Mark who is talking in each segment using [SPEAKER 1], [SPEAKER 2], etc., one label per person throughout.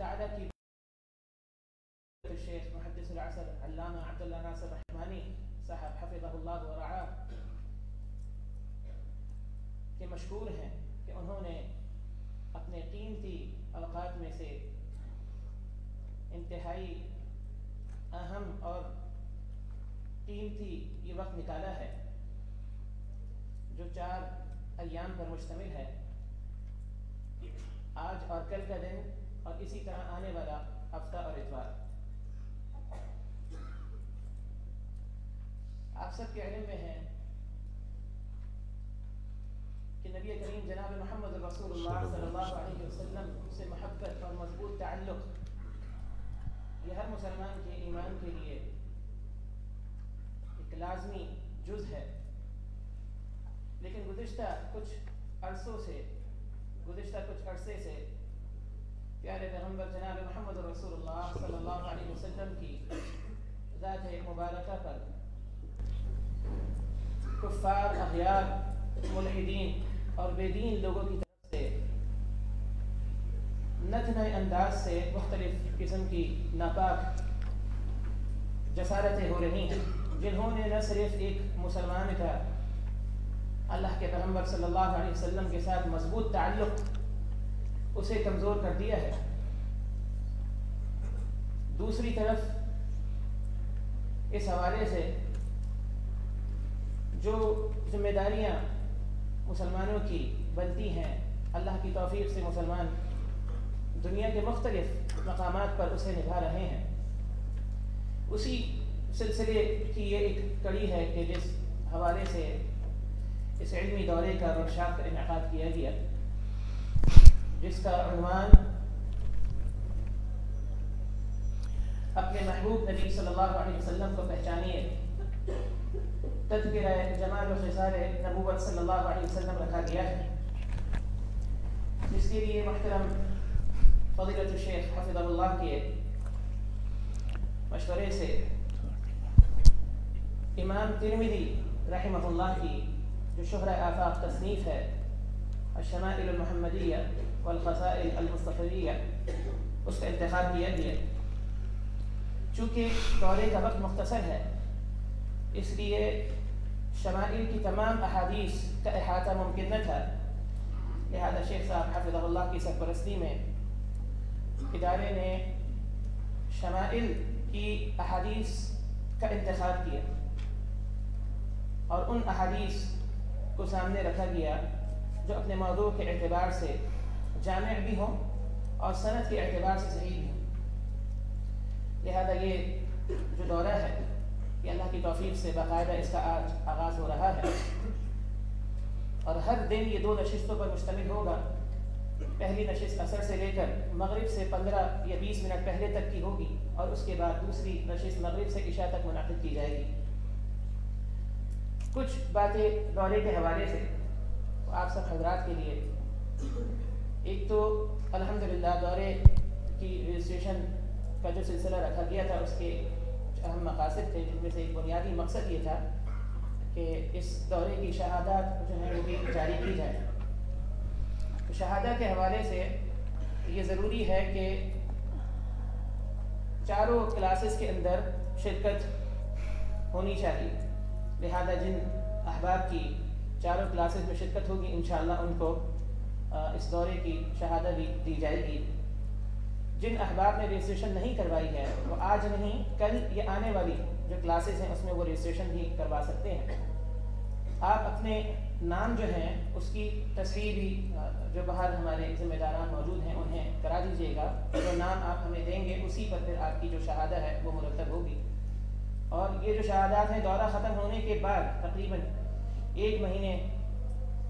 [SPEAKER 1] تعالیٰ کی الشیخ محدث العصر علامہ عبداللہ ناصر رحمانی صاحب حفظہ اللہ ورعاہ کہ مشہور ہیں کہ انہوں نے اپنے قیمتی اوقات میں سے انتہائی اہم اور قیمتی یہ وقت نکالا ہے جو 4 ایام پر مشتمل ہے، آج اور کل کا دن اور اسی طرح آنے والا ہفتہ اور اتوار۔ آپ سب کے علم میں ہے کہ نبی کریم جناب محمد رسول اللہ صلی اللہ علیہ وسلم سے محبت اور مضبوط تعلق یہ ہر مسلمان کے ایمان کے لیے ایک لازمی جز ہے، لیکن گزشتہ کچھ عرصے سے پیارے پیغمبر جناب محمد رسول اللہ صلی اللہ علیہ وسلم کی ذات مبارکہ پر کفار، اغیار، ملحدین اور بے دین لوگوں کی طرف سے نتنے انداز سے مختلف قسم کی ناپاک جسارتیں ہو رہی ہیں، جنہوں نے نہ صرف ایک مسلمان کا اللہ کے پیغمبر صلی اللہ علیہ وسلم کے ساتھ مضبوط تعلق اسے کمزور کر دیا ہے، دوسری طرف اس حوالے سے جو ذمہ داریاں مسلمانوں کی بنتی ہیں، اللہ کی توفیق سے مسلمان دنیا کے مختلف مقامات پر اسے نبھا رہے ہیں۔ اسی سلسلے کی یہ ایک کڑی ہے کہ جس حوالے سے اس علمی دورے کا ورکشاپ کا انعقاد کیا گیا، جس کا عنوان اپنے محبوب نبی صلی اللہ علیہ وسلم کو پہچانیے، تذکرہ جمال و خصال نبوت صلی اللہ علیہ وسلم رکھا گیا ہے، جس کے لیے محترم فضیلۃ الشیخ حفظہ اللہ کے مشورے سے امام ترمذی رحمہ اللہ کی جو شہرہ آفاق تصنیف ہے الشمائل المحمدیہ والخصائل المصطفیہ، اس کا انتخاب کیا گیا۔ چونکہ دورے کا وقت مختصر ہے، اس لیے شمائل کی تمام احادیث کا احاطہ ممکن نہ تھا، لہذا شیخ صاحب حفظہ اللہ کی سرپرستی میں ادارے نے شمائل کی احادیث کا انتخاب کیا اور ان احادیث کو سامنے رکھا گیا جو اپنے موضوع کے اعتبار سے جامع بھی ہوں اور سند کے اعتبار سے صحیح بھی ہوں۔ لہذا یہ جو دورہ ہے یہ اللہ کی توفیق سے باقاعدہ اس کا آج آغاز ہو رہا ہے اور ہر دن یہ 2 نشستوں پر مشتمل ہوگا۔ پہلی نشست عصر سے لے کر مغرب سے 15 یا 20 منٹ پہلے تک کی ہوگی اور اس کے بعد دوسری نشست مغرب سے عشاء تک منعقد کی جائے گی۔ کچھ باتیں دورے کے حوالے سے آپ سب حضرات کے لیے، ایک تو الحمدللہ دورے کی رجسٹریشن کا جو سلسلہ رکھا گیا تھا اس کے اہم مقاصد تھے، جن میں سے ایک بنیادی مقصد یہ تھا کہ اس دورے کی شہادات جو ہیں وہ بھی جاری کی جائے۔ تو شہادت کے حوالے سے یہ ضروری ہے کہ چاروں کلاسز کے اندر شرکت ہونی چاہیے، لہذا جن احباب کی چاروں کلاسز میں شرکت ہوگی انشاءاللہ ان کو اس دورے کی شہادت بھی دی جائے گی۔ جن احباب نے رجسٹریشن نہیں کروائی ہے وہ آج نہیں کل یہ آنے والی جو کلاسز ہیں اس میں وہ رجسٹریشن بھی کروا سکتے ہیں۔ آپ اپنے نام جو ہیں اس کی تصویر بھی جو باہر ہمارے ذمہ داران موجود ہیں انہیں کرا دیجیے گا، جو نام آپ ہمیں دیں گے اسی پر پھر آپ کی جو شہادت ہے وہ مرتب ہوگی۔ اور یہ جو شہادات ہیں دورہ ختم ہونے کے بعد تقریباً 1 مہینے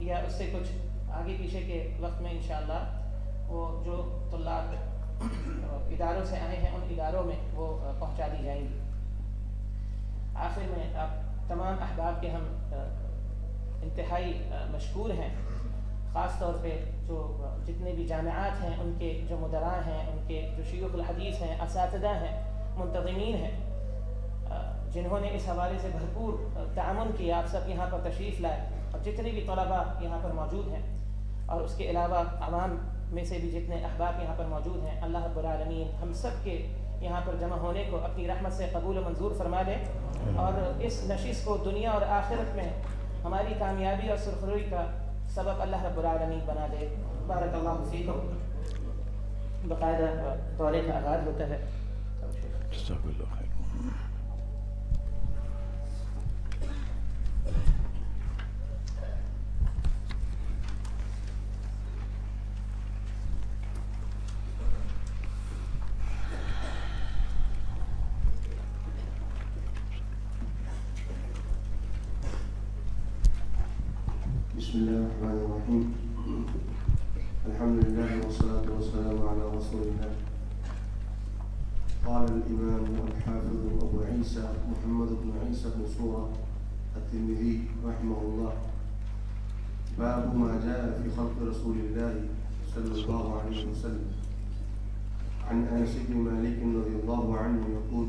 [SPEAKER 1] یا اس سے کچھ آگے پیچھے کے وقت میں انشاءاللہ وہ جو طلاب اداروں سے آئے ہیں ان اداروں میں وہ پہنچا دی جائیں گی۔ آخر میں آپ تمام احباب کے ہم انتہائی مشکور ہیں، خاص طور پہ جو جتنے بھی جامعات ہیں ان کے جو مدراء ہیں، ان کے جو شیوخ الحدیث ہیں، اساتذہ ہیں، منتظمین ہیں، جنہوں نے اس حوالے سے بھرپور تعاون کیا۔ آپ سب یہاں پر تشریف لائے اور جتنے بھی طلباء یہاں پر موجود ہیں اور اس کے علاوہ عوام میں سے بھی جتنے احباب یہاں پر موجود ہیں، اللہ رب العالمین ہم سب کے یہاں پر جمع ہونے کو اپنی رحمت سے قبول و منظور فرما دے، اور اس نشست کو دنیا اور آخرت میں ہماری کامیابی اور سرخروئی کا سبب اللہ رب العالمین بنا دے۔ بارک اللہ فیکم۔ باقاعدہ دورے کا آغاز ہوتا ہے۔
[SPEAKER 2] بسم الله الرحمن الرحيم. الحمد لله والصلاة والسلام على رسول الله. قال الإمام الحافظ أبو عيسى محمد بن عيسى بن سورة الترمذي رحمه الله: باب ما جاء في خلق رسول الله صلى الله عليه وسلم. عن أنس بن مالك رضي الله عنه يقول: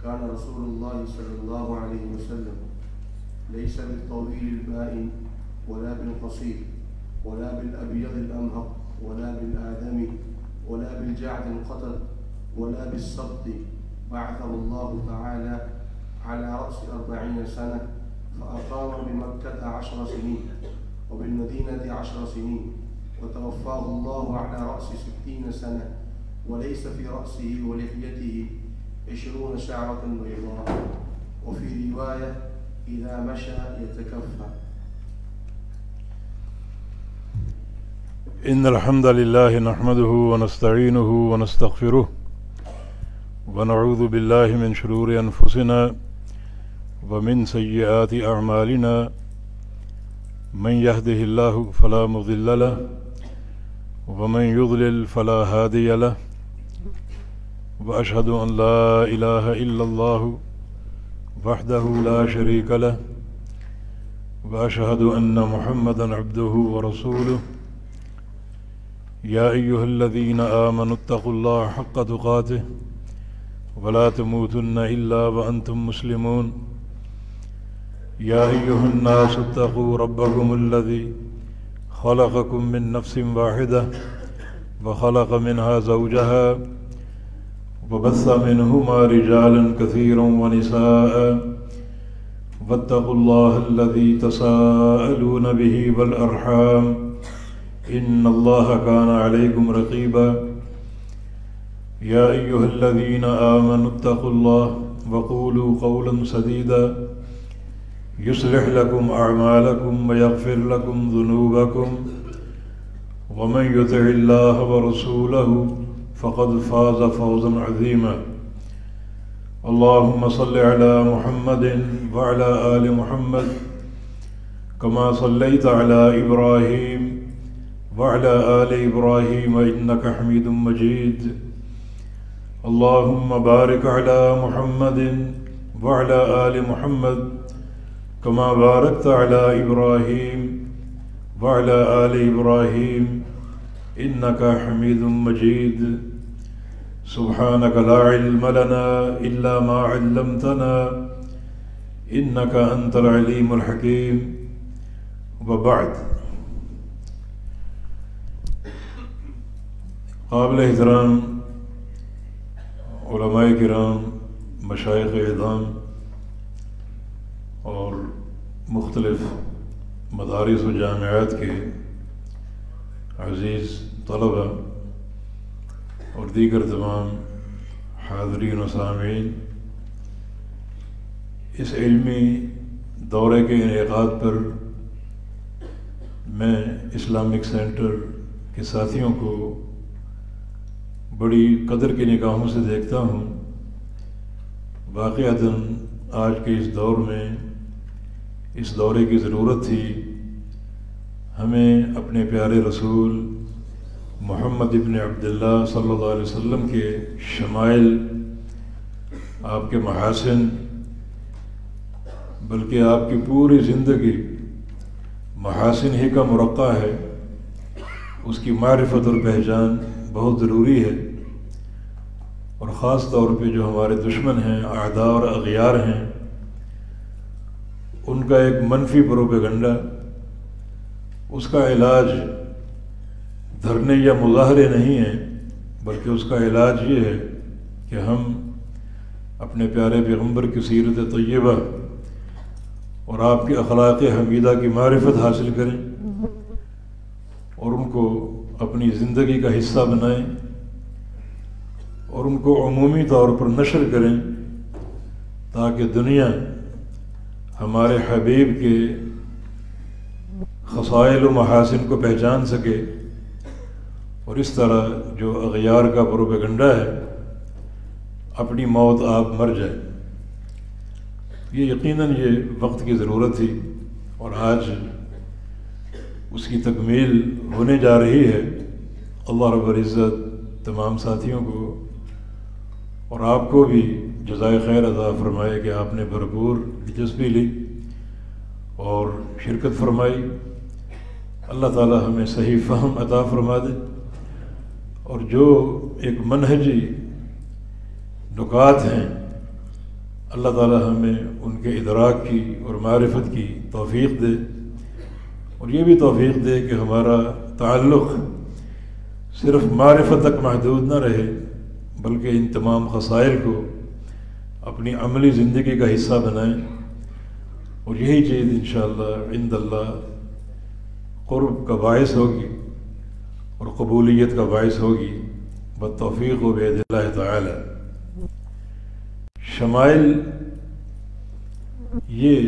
[SPEAKER 2] كان رسول الله صلى الله عليه وسلم ليس بالطويل البائن ولا بالقصير ولا بالأبيض الأمهق ولا بالآدمي ولا بالجعد القطر ولا بالسبط، بعثه الله تعالى على رأس 40 سنة، فأقام بمكة 10 سنين وبالمدينة 10 سنين، وتوفاه الله على رأس 60 سنة، وليس في رأسه ولحيته 20 شعرة بيضاء، وفي رواية إذا مشى يتكفى.
[SPEAKER 3] إن الحمد لله نحمده ونستعينه ونستغفره ونعوذ بالله من شرور أنفسنا ومن سيئات أعمالنا، من يهده الله فلا مضل له ومن يضلل فلا هادي له، وأشهد أن لا إله إلا الله وحده لا شريك له، وأشهد أن محمدا عبده ورسوله. يا أيها الذين آمنوا اتقوا الله حق تقاته ولا تموتن إلا وأنتم مسلمون. يا أيها الناس اتقوا ربكم الذي خلقكم من نفس واحدة وخلق منها زوجها وبث منهما رجالا كثيرا ونساء، واتقوا الله الذي تساءلون به والأرحام إن الله كان عليكم رقيبا. يا أيها الذين آمنوا اتقوا الله وقولوا قولا سديدا يصلح لكم أعمالكم ويغفر لكم ذنوبكم، ومن يطع الله ورسوله فقد فاز فوزا عظيما. اللهم صل على محمد وعلى آل محمد كما صليت على إبراهيم وعلى آل إبراهيم إنك حميد مجيد. اللهم بارك على محمد وعلى آل محمد كما باركت على إبراهيم وعلى آل إبراهيم إنك حميد مجيد. سبحانك لا علم لنا إلا ما علمتنا إنك أنت العليم الحكيم. وبعد، قابل احترام علماء کرام، مشائخ اعظام اور مختلف مدارس و جامعات کے عزیز طلبہ اور دیگر تمام حاضرین و سامعین، اس علمی دورے کے انعقاد پر میں اسلامک سینٹر کے ساتھیوں کو بڑی قدر کی نگاہوں سے دیکھتا ہوں۔ واقعتاً آج کے اس دور میں اس دورے کی ضرورت تھی۔ ہمیں اپنے پیارے رسول محمد ابن عبداللہ صلی اللہ علیہ وسلم کے شمائل، آپ کے محاسن، بلکہ آپ کی پوری زندگی محاسن ہی کا مرقع ہے، اس کی معرفت اور پہچان بہت ضروری ہے۔ اور خاص طور پہ جو ہمارے دشمن ہیں، اعداء اور اغیار ہیں، ان کا ایک منفی پروپیگنڈا، اس کا علاج دھرنے یا مظاہرے نہیں ہیں، بلکہ اس کا علاج یہ ہے کہ ہم اپنے پیارے پیغمبر کی سیرت طیبہ اور آپ کی اخلاق حمیدہ کی معرفت حاصل کریں اور ان کو اپنی زندگی کا حصہ بنائیں اور ان کو عمومی طور پر نشر کریں، تاکہ دنیا ہمارے حبیب کے خصائل و محاسن کو پہچان سکے، اور اس طرح جو اغیار کا پروپیگنڈا ہے اپنی موت آپ مر جائے۔ یہ یقیناً یہ وقت کی ضرورت تھی، اور آج اس کی تکمیل ہونے جا رہی ہے۔ اللہ رب العزت تمام ساتھیوں کو اور آپ کو بھی جزائے خیر عطا فرمائے کہ آپ نے بھرپور دلچسپی لی اور شرکت فرمائی۔ اللہ تعالی ہمیں صحیح فہم عطا فرما دے، اور جو ایک منہجی نکات ہیں اللہ تعالی ہمیں ان کے ادراک کی اور معرفت کی توفیق دے، اور یہ بھی توفیق دے کہ ہمارا تعلق صرف معرفت تک محدود نہ رہے، بلکہ ان تمام خصائل کو اپنی عملی زندگی کا حصہ بنائیں، اور یہی چیز انشاءاللہ عند اللہ قرب کا باعث ہوگی اور قبولیت کا باعث ہوگی بالتوفیق و بإذن اللہ تعالی۔ شمائل یہ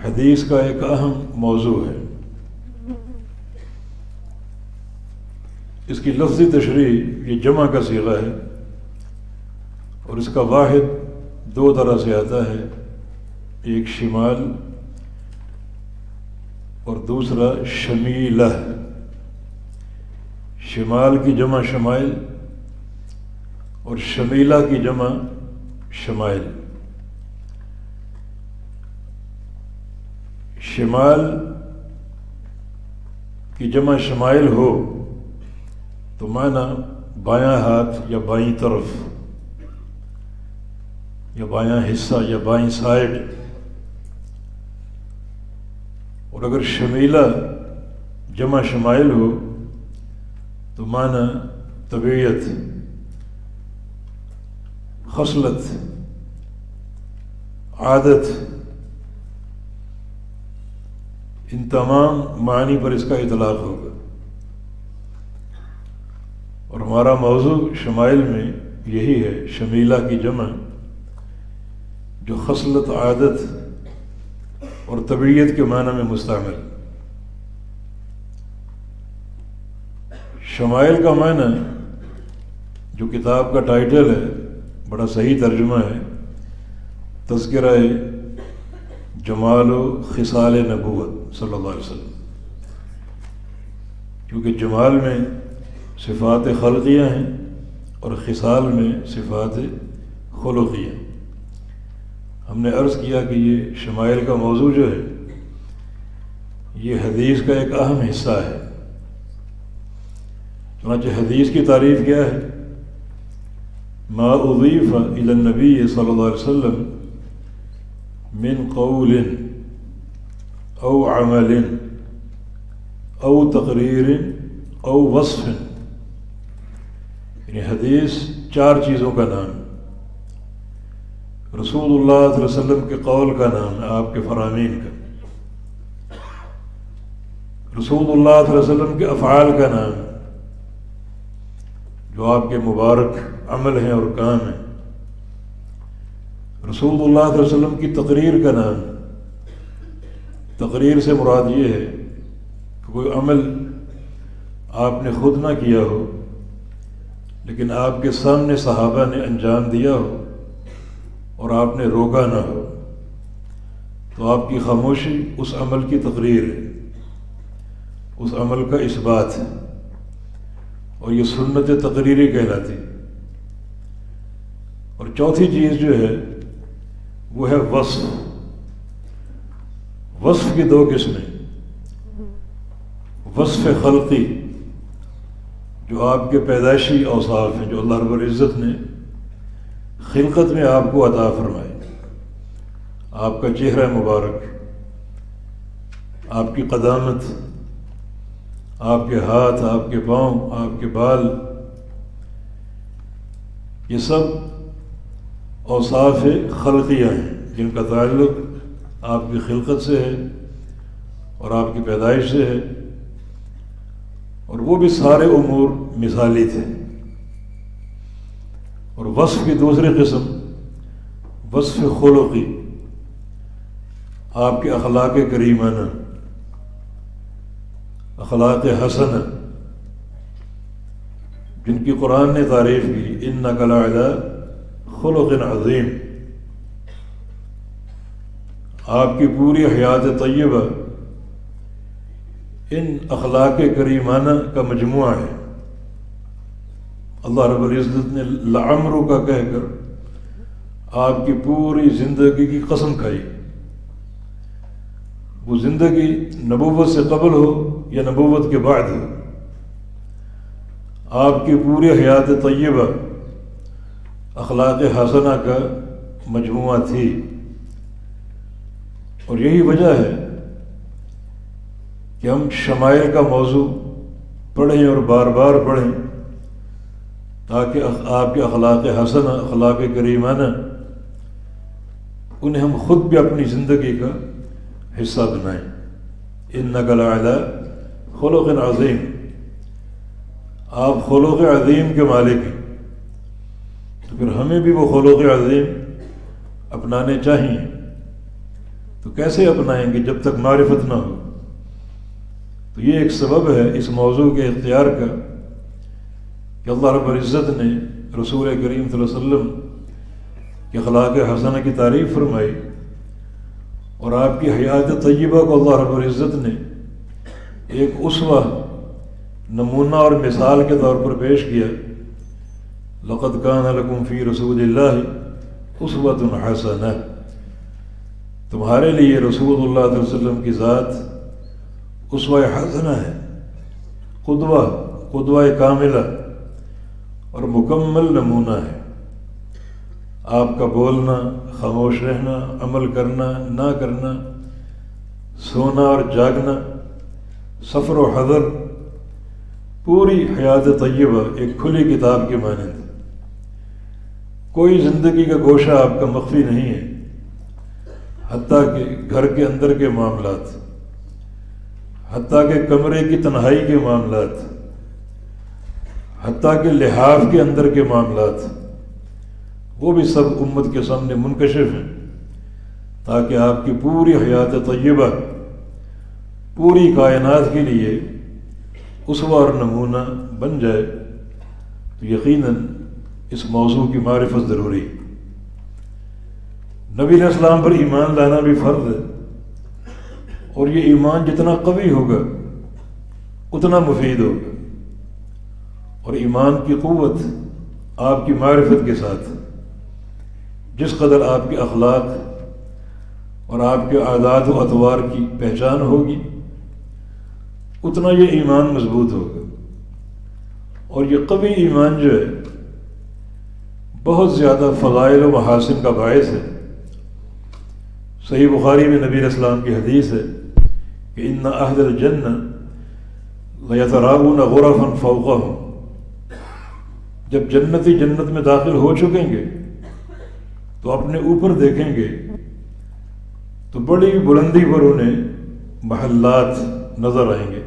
[SPEAKER 3] حدیث کا ایک اہم موضوع ہے۔ اس کی لفظی تشریح یہ جمع کا صیغہ ہے، اور اس کا واحد دو طرح سے آتا ہے، ایک شمال اور دوسرا شمیلہ۔ شمال کی جمع شمائل اور شمیلہ کی جمع شمائل۔ شمال کی جمع شمائل ہو تو معنی بایاں ہاتھ یا بائیں طرف یا بایاں حصہ یا بائیں سائڈ، اور اگر شمیلہ جمع شمائل ہو تو معنی طبیعت، خصلت، عادت، ان تمام معنی پر اس کا اطلاق ہوگا۔ اور ہمارا موضوع شمائل میں یہی ہے، شمیلہ کی جمع جو خصلت، عادت اور طبیعت کے معنی میں مستعمل۔ شمائل کا معنی جو کتاب کا ٹائٹل ہے بڑا صحیح ترجمہ ہے، تذکرہ جمال و خصال نبوت صلی اللہ علیہ وسلم، کیونکہ جمال میں صفات خلقیہ ہیں اور خصال میں صفات خلقیہ۔ ہم نے عرض کیا کہ یہ شمائل کا موضوع جو ہے یہ حدیث کا ایک اہم حصہ ہے۔ چنانچہ حدیث کی تعریف کیا ہے؟ ما اضیف الی النبی صلی اللہ علیہ وسلم من قول او عمل او تقریر او وصف، یعنی حدیث چار چیزوں کا نام، رسول اللہ صلی اللہ علیہ وسلم کے قول کا نام ہے، آپ کے فرامین کا، رسول اللہ صلی اللہ علیہ وسلم کے افعال کا نام ہے، جو آپ کے مبارک عمل ہیں اور کام ہیں، رسول اللہ صلی اللہ علیہ وسلم کی تقریر کا نام ہے۔ تقریر سے مراد یہ ہے کہ کوئی عمل آپ نے خود نہ کیا ہو لیکن آپ کے سامنے صحابہ نے انجام دیا ہو اور آپ نے روکا نہ ہو، تو آپ کی خاموشی اس عمل کی تقریر ہے، اس عمل کا اثبات ہے، اور یہ سنت تقریری کہلاتی۔ اور چوتھی چیز جو ہے وہ ہے وصف۔ وصف کی دو قسمیں، وصف خلقی جو آپ کے پیدائشی اوصاف ہیں، جو اللہ رب العزت نے خلقت میں آپ کو عطا فرمائے، آپ کا چہرہ مبارک، آپ کی قدامت، آپ کے ہاتھ، آپ کے پاؤں، آپ کے بال، یہ سب اوصاف خلقیہ ہیں جن کا تعلق آپ کی خلقت سے ہے اور آپ کی پیدائش سے ہے، اور وہ بھی سارے امور مثالی تھے۔ اور وصف کی دوسری قسم وصف خلقی، آپ کے اخلاق کریمانہ، اخلاق حسنہ، جن کی قرآن نے تعریف کی، انک لعلی خلق عظیم۔ آپ کی پوری حیات طیبہ ان اخلاق کریمانہ کا مجموعہ ہے۔ اللہ رب العزت نے لعمرو کا کہہ کر آپ کی پوری زندگی کی قسم کھائی، وہ زندگی نبوت سے قبل ہو یا نبوت کے بعد ہو، آپ کی پوری حیات طیبہ اخلاق حسنہ کا مجموعہ تھی۔ اور یہی وجہ ہے کہ ہم شمائل کا موضوع پڑھیں اور بار بار پڑھیں، تاکہ آپ کے اخلاق حسنہ، اخلاق کریمانہ، انہیں ہم خود بھی اپنی زندگی کا حصہ بنائیں۔ انک لعلی خلق عظیم، آپ خلق عظیم کے مالک ہیں، تو پھر ہمیں بھی وہ خلق عظیم اپنانے چاہیے۔ تو کیسے اپنائیں گے جب تک معرفت نہ ہو؟ تو یہ ایک سبب ہے اس موضوع کے اختیار کا کہ اللہ رب العزت نے رسول کریم صلی اللہ علیہ وسلم کے اخلاق حسنہ کی تعریف فرمائی، اور آپ کی حیات طیبہ کو اللہ رب العزت نے ایک اسوہ، نمونہ اور مثال کے طور پر پیش کیا۔ لقد کان لکم فی رسول اللہ اسوۃ حسنہ، تمہارے لیے رسول اللہ صلی اللہ علیہ وسلم کی ذات اسوہ حسنہ ہے، قدوہ کاملہ اور مکمل نمونہ ہے۔ آپ کا بولنا، خاموش رہنا، عمل کرنا، نہ کرنا، سونا اور جاگنا، سفر و حضر، پوری حیات طیبہ ایک کھلی کتاب کے مانند۔ کوئی زندگی کا گوشہ آپ کا مخفی نہیں ہے، حتیٰ کہ گھر کے اندر کے معاملات، حتیٰ کہ کمرے کی تنہائی کے معاملات، حتیٰ کہ لحاف کے اندر کے معاملات، وہ بھی سب امت کے سامنے منکشف ہیں، تاکہ آپ کی پوری حیات طیبہ پوری کائنات کے لیے اسوہ اور نمونہ بن جائے۔ تو یقیناً اس موضوع کی معرفت ضروری۔ نبی علیہ السلام پر ایمان لانا بھی فرض ہے، اور یہ ایمان جتنا قوی ہوگا اتنا مفید ہوگا، اور ایمان کی قوت آپ کی معرفت کے ساتھ، جس قدر آپ کے اخلاق اور آپ کے عادات و اطوار کی پہچان ہوگی، اتنا یہ ایمان مضبوط ہوگا۔ اور یہ قوی ایمان جو ہے بہت زیادہ فضائل و محاسن کا باعث ہے۔ صحیح بخاری میں نبی علیہ السلام کی حدیث ہے کہ ان اہل الجنہ لیتراءون غرفا فوقہم، جب جنتی جنت میں داخل ہو چکیں گے تو اپنے اوپر دیکھیں گے تو بڑی بلندی پر انہیں محلات نظر آئیں گے،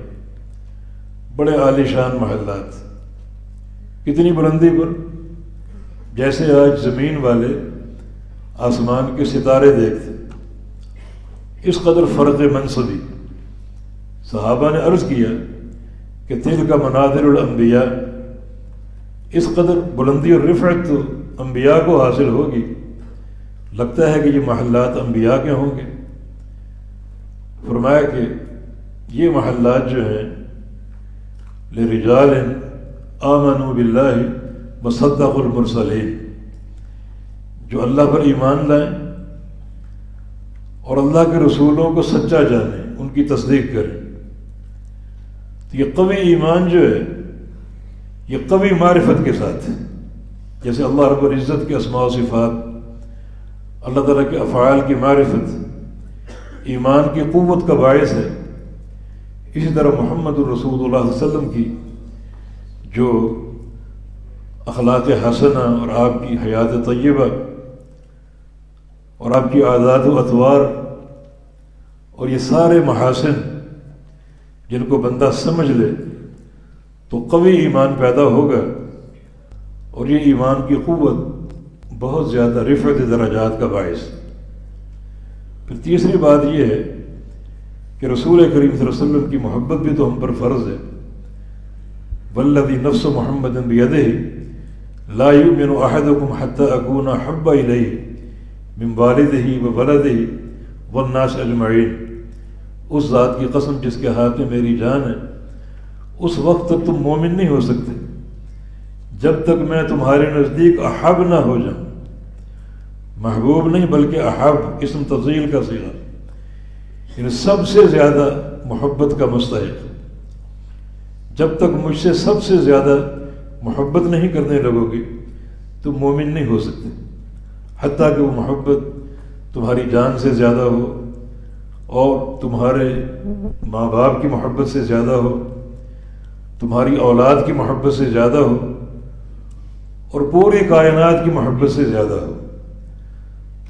[SPEAKER 3] بڑے عالی شان محلات۔ کتنی بلندی پر؟ جیسے آج زمین والے آسمان کے ستارے دیکھتے، اس قدر فرق منصبی۔ صحابہ نے عرض کیا کہ تلک مناظر الانبیاء، اس قدر بلندی اور رفعت تو انبیاء کو حاصل ہوگی، لگتا ہے کہ یہ محلات انبیاء کے ہوں گے۔ فرمایا کہ یہ محلات جو ہیں لرجال آمنوا باللہ وصدقوا المرسلین، جو اللہ پر ایمان لائیں اور اللہ کے رسولوں کو سچا جانیں، ان کی تصدیق کریں۔ تو یہ قوی ایمان جو ہے یہ قوی معرفت کے ساتھ ہے، جیسے اللہ رب العزت کے اسماء و صفات، اللہ تعالیٰ کے افعال کی معرفت ایمان کی قوت کا باعث ہے، اسی طرح محمد الرسول اللہ صلی اللہ علیہ وسلم کی جو اخلاق حسنہ اور آپ کی حیات طیبہ اور آپ کی عادات و اطوار اور یہ سارے محاسن جن کو بندہ سمجھ لے تو قوی ایمان پیدا ہوگا، اور یہ ایمان کی قوت بہت زیادہ رفعت درجات کا باعث۔ پھر تیسری بات یہ ہے کہ رسول کریم صلی اللہ علیہ وسلم کی محبت بھی تو ہم پر فرض ہے۔ والذی نفس محمد بیدہ لا یؤمن احدکم حتی اکون احب الیہ من والدہ وولدہ والناس اجمعین، اس ذات کی قسم جس کے ہاتھ میں میری جان ہے، اس وقت تک تم مومن نہیں ہو سکتے جب تک میں تمہارے نزدیک احب نہ ہو جاؤں۔ محبوب نہیں بلکہ احب اسم تفضیل کا صیغہ، یعنی سب سے زیادہ محبت کا مستحق۔ جب تک مجھ سے سب سے زیادہ محبت نہیں کرنے لگو گے تو مومن نہیں ہو سکتے، حتیٰ کہ وہ محبت تمہاری جان سے زیادہ ہو اور تمہارے ماں باپ کی محبت سے زیادہ ہو، تمہاری اولاد کی محبت سے زیادہ ہو، اور پوری کائنات کی محبت سے زیادہ ہو۔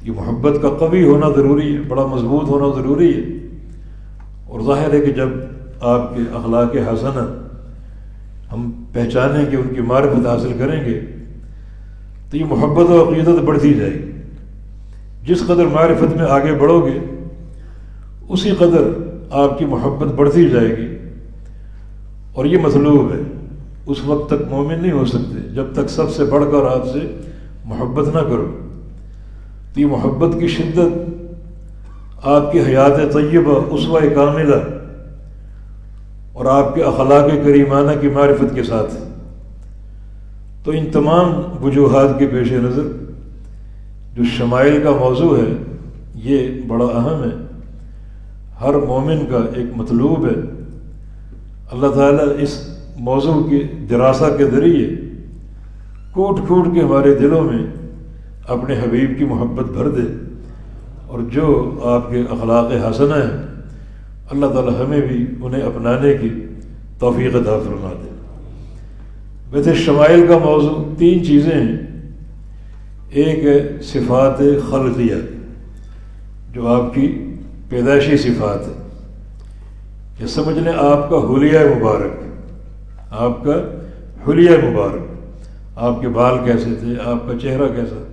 [SPEAKER 3] یہ محبت کا قوی ہونا ضروری ہے، بڑا مضبوط ہونا ضروری ہے۔ اور ظاہر ہے کہ جب آپ کے اخلاق حسنہ ہم پہچانیں گے، ان کی معرفت حاصل کریں گے، تو یہ محبت و عقیدت بڑھتی جائے گی۔ جس قدر معرفت میں آگے بڑھو گے اسی قدر آپ کی محبت بڑھتی جائے گی، اور یہ مطلوب ہے۔ اس وقت تک مومن نہیں ہو سکتے جب تک سب سے بڑھ کر آپ سے محبت نہ کرو۔ تو یہ محبت کی شدت آپ کی حیات طیبہ اسوہ کاملہ اور آپ کے اخلاق کریمانہ کی معرفت کے ساتھ۔ تو ان تمام وجوہات کے پیش نظر جو شمائل کا موضوع ہے یہ بڑا اہم ہے، ہر مومن کا ایک مطلوب ہے۔ اللہ تعالیٰ اس موضوع کی دراسہ کے ذریعے کوٹ کوٹ کے ہمارے دلوں میں اپنے حبیب کی محبت بھر دے، اور جو آپ کے اخلاق حسنہ ہیں اللہ تعالیٰ ہمیں بھی انہیں اپنانے کی توفیق عطا فرما دے۔ ویسے شمائل کا موضوع تین چیزیں ہیں۔ ایک ہے صفات خلقیہ، جو آپ کی پیدائشی صفات ہے، یہ سمجھ لیں آپ کا حلیہ مبارک، آپ کا حلیہ مبارک، آپ کے بال کیسے تھے، آپ کا چہرہ کیسا،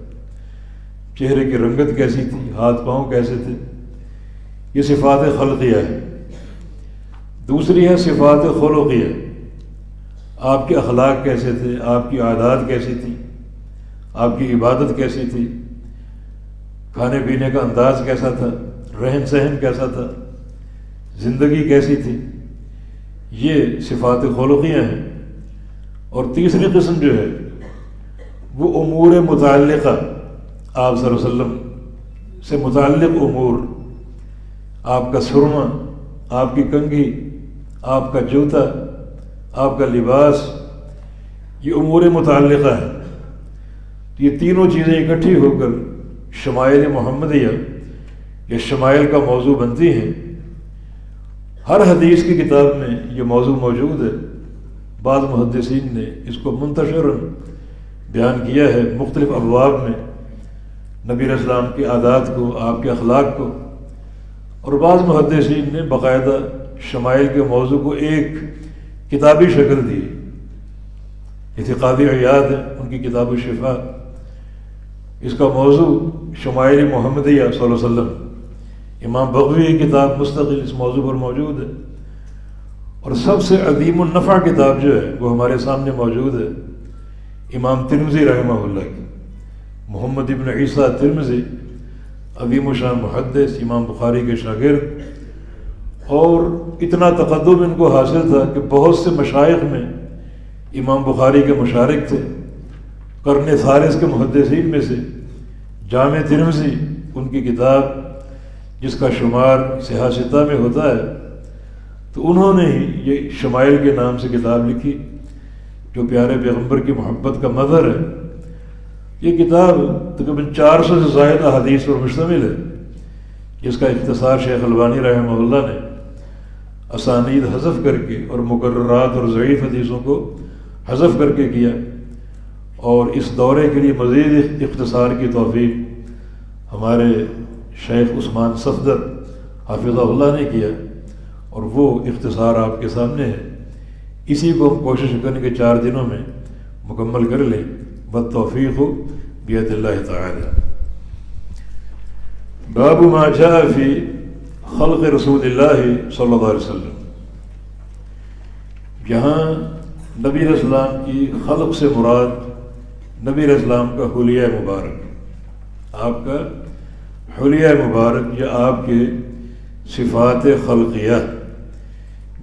[SPEAKER 3] چہرے کی رنگت کیسی تھی، ہاتھ پاؤں کیسے تھے، یہ صفات خلقیہ ہے۔ دوسری ہے صفات خلقیہ، آپ کے اخلاق کیسے تھے، آپ کی عادات کیسی تھی، آپ کی عبادت کیسی تھی، کھانے پینے کا انداز کیسا تھا، رہن سہن کیسا تھا، زندگی کیسی تھی، یہ صفات خلقیہ ہیں۔ اور تیسری قسم جو ہے وہ امور متعلقہ، آپ صلی اللہ علیہ وسلم سے متعلق امور، آپ کا سرما، آپ کی کنگھی، آپ کا جوتا، آپ کا لباس، یہ امور متعلقہ ہے۔ یہ تینوں چیزیں اکٹھی ہو کر شمائل محمدیہ یا شمائل کا موضوع بنتی ہیں۔ ہر حدیث کی کتاب میں یہ موضوع موجود ہے، بعض محدثین نے اس کو منتشراً بیان کیا ہے مختلف ابواب میں، نبی علیہ السلام کی عادات کو، آپ کے اخلاق کو، اور بعض محدثین نے باقاعدہ شمائل کے موضوع کو ایک کتابی شکل دی۔ جیسے قاضی عیاض ہے، ان کی کتاب الشفاء، اس کا موضوع شمائل محمدیہ صلی اللہ علیہ وسلم۔ امام بغوی کی کتاب مستقل اس موضوع پر موجود ہے، اور سب سے عظیم النفع کتاب جو ہے وہ ہمارے سامنے موجود ہے، امام ترمذی رحمہ اللہ کی، محمد ابن عیسیٰ ترمذی، عظیم الشان محدث، امام بخاری کے شاگرد، اور اتنا تقدم ان کو حاصل تھا کہ بہت سے مشائخ میں امام بخاری کے مشارک تھے۔ قرن ثالث کے محدثین میں سے جامع ترمذی ان کی کتاب، جس کا شمار صحاح ستہ میں ہوتا ہے، تو انہوں نے ہی یہ شمائل کے نام سے کتاب لکھی، جو پیارے پیغمبر کی محبت کا مظہر ہے۔ یہ کتاب تقریباً 400 سے زائد احادیث پر مشتمل ہے، جس کا اختصار شیخ البانی رحمہ اللہ نے اسانید حذف کر کے اور مقررات اور ضعیف حدیثوں کو حذف کر کے کیا، اور اس دورے کے لیے مزید اختصار کی توفیق ہمارے شیخ عثمان صفدر حافظہ اللہ نے کیا، اور وہ اختصار آپ کے سامنے ہے۔ اسی کو ہم کوشش کریں کہ 4 دنوں میں مکمل کر لیں، بالتوفیق بید اللہ تعالی۔ باب ما جاء فی خلق رسول اللہ صلی اللہ علیہ وسلم۔ یہاں نبی علیہ السلام کی خلق سے مراد نبی علیہ السلام کا حلیہ مبارک، آپ کا حلیہ مبارک، یا آپ کے صفات خلقیہ،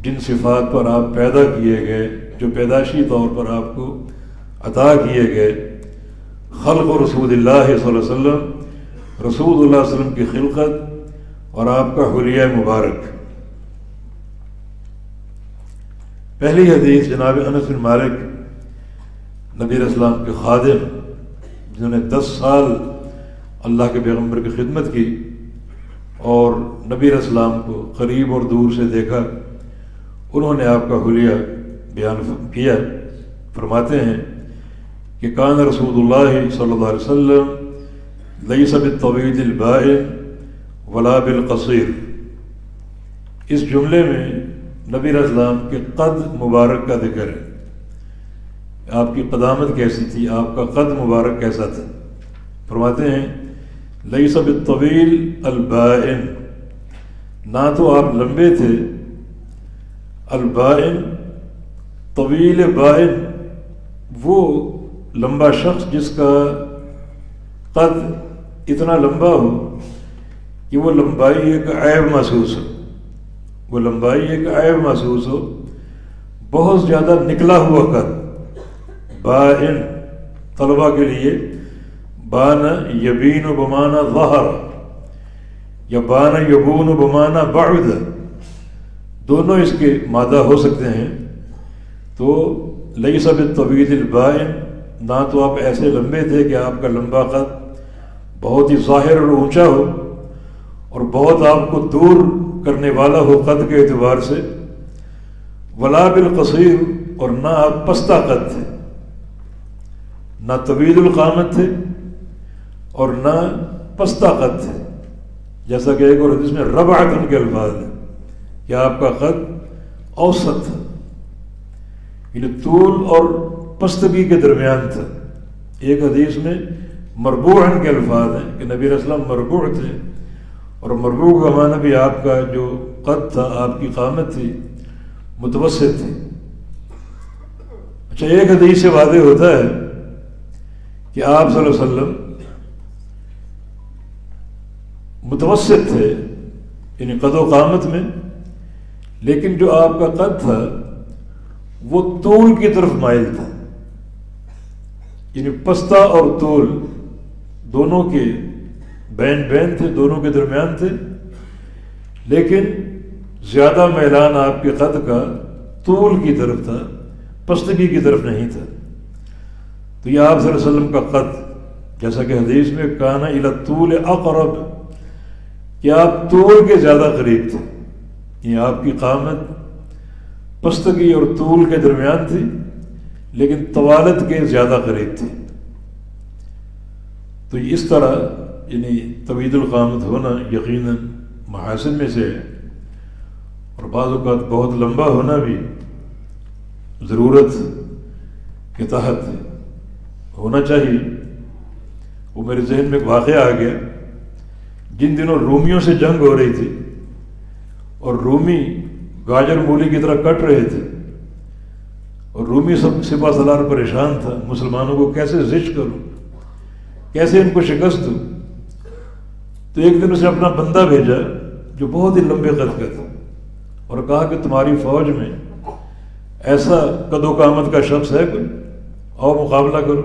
[SPEAKER 3] جن صفات پر آپ پیدا کیے گئے، جو پیدائشی طور پر آپ کو عطا کیے گئے۔ خلق رسول اللہ صلی اللہ علیہ وسلم، رسول اللہ علیہ وسلم کی خلقت اور آپ کا حلیہ مبارک۔ پہلی حدیث جناب انس بن مالک، نبی علیہ السلام کے خادم، جنہوں نے 10 سال اللہ کے پیغمبر کی خدمت کی اور نبی علیہ السلام کو قریب اور دور سے دیکھا، انہوں نے آپ کا حلیہ بیان کیا۔ فرماتے ہیں کہ کان رسول اللہ صلی اللہ علیہ وسلم لیس بالطویل البائن ولا بالقصیر۔ اس جملے میں نبی علیہ السلام کے قد مبارک کا ذکر ہے، آپ کی قدامت کیسی تھی، آپ کا قد مبارک کیسا تھا۔ فرماتے ہیں لیس بالطویل البائن، نہ تو آپ لمبے تھے، البائن طویل بائن، وہ لمبا شخص جس کا قد اتنا لمبا ہو کہ وہ لمبائی ایک عیب محسوس ہو، وہ لمبائی ایک عیب محسوس ہو، بہت زیادہ نکلا ہوا قد۔ بائن طلبہ کے لیے بان یبین و بمانا ظہر، یا بان یبون و بمانا بعد، دونوں اس کے مادہ ہو سکتے ہیں۔ تو لیس بالطویل البائن، نہ تو آپ ایسے لمبے تھے کہ آپ کا لمبا قد بہت ہی ظاہر اور اونچا ہو اور بہت آپ کو دور کرنے والا ہو قد کے اعتبار سے، ولا بالقصیر، اور نہ آپ پستہ قد تھے، نہ طویل القامت تھے اور نہ پستہ قد تھے، جیسا کہ ایک اور حدیث میں ربعۃ کے الفاظ ہیں کہ آپ کا قد اوسط تھا، یعنی طول اور پستگی کے درمیان تھا۔ ایک حدیث میں مربوعاً کے الفاظ ہیں کہ نبی علیہ السلام مربوع تھے، اور مربوع کا معنی بھی آپ کا جو قد تھا، آپ کی قامت تھی، متوسط تھی۔ اچھا، ایک حدیث سے واضح ہوتا ہے کہ آپ صلی اللہ علیہ وسلم متوسط تھے، یعنی قد و قامت میں، لیکن جو آپ کا قد تھا وہ طول کی طرف مائل تھا، یعنی پستہ اور طول دونوں کے بین بین تھے، دونوں کے درمیان تھے، لیکن زیادہ میلان آپ کے قد کا طول کی طرف تھا، پستگی کی طرف نہیں تھا۔ تو یہ آپ صلی اللہ علیہ وسلم کا قد، جیسا کہ حدیث میں کانا الی الطول اقرب، کہ آپ طول کے زیادہ قریب تھے، یہ آپ کی قامت پستگی اور طول کے درمیان تھی، لیکن طوالت کے زیادہ قریب تھی۔ تو اس طرح یعنی طویل القامت ہونا یقیناً محاسن میں سے ہے، اور بعض اوقات بہت لمبا ہونا بھی ضرورت کے تحت ہونا چاہیے۔ وہ میرے ذہن میں ایک واقعہ آ گیا، جن دنوں رومیوں سے جنگ ہو رہی تھی اور رومی گاجر مولی کی طرح کٹ رہے تھے، اور رومی سپہ سالار پریشان تھا، مسلمانوں کو کیسے زچ کروں، کیسے ان کو شکست دوں۔ تو ایک دن اسے اپنا بندہ بھیجا جو بہت ہی لمبے قد کا تھا، اور کہا کہ تمہاری فوج میں ایسا قد و قامت کا شخص ہے کوئی، آؤ مقابلہ کرو،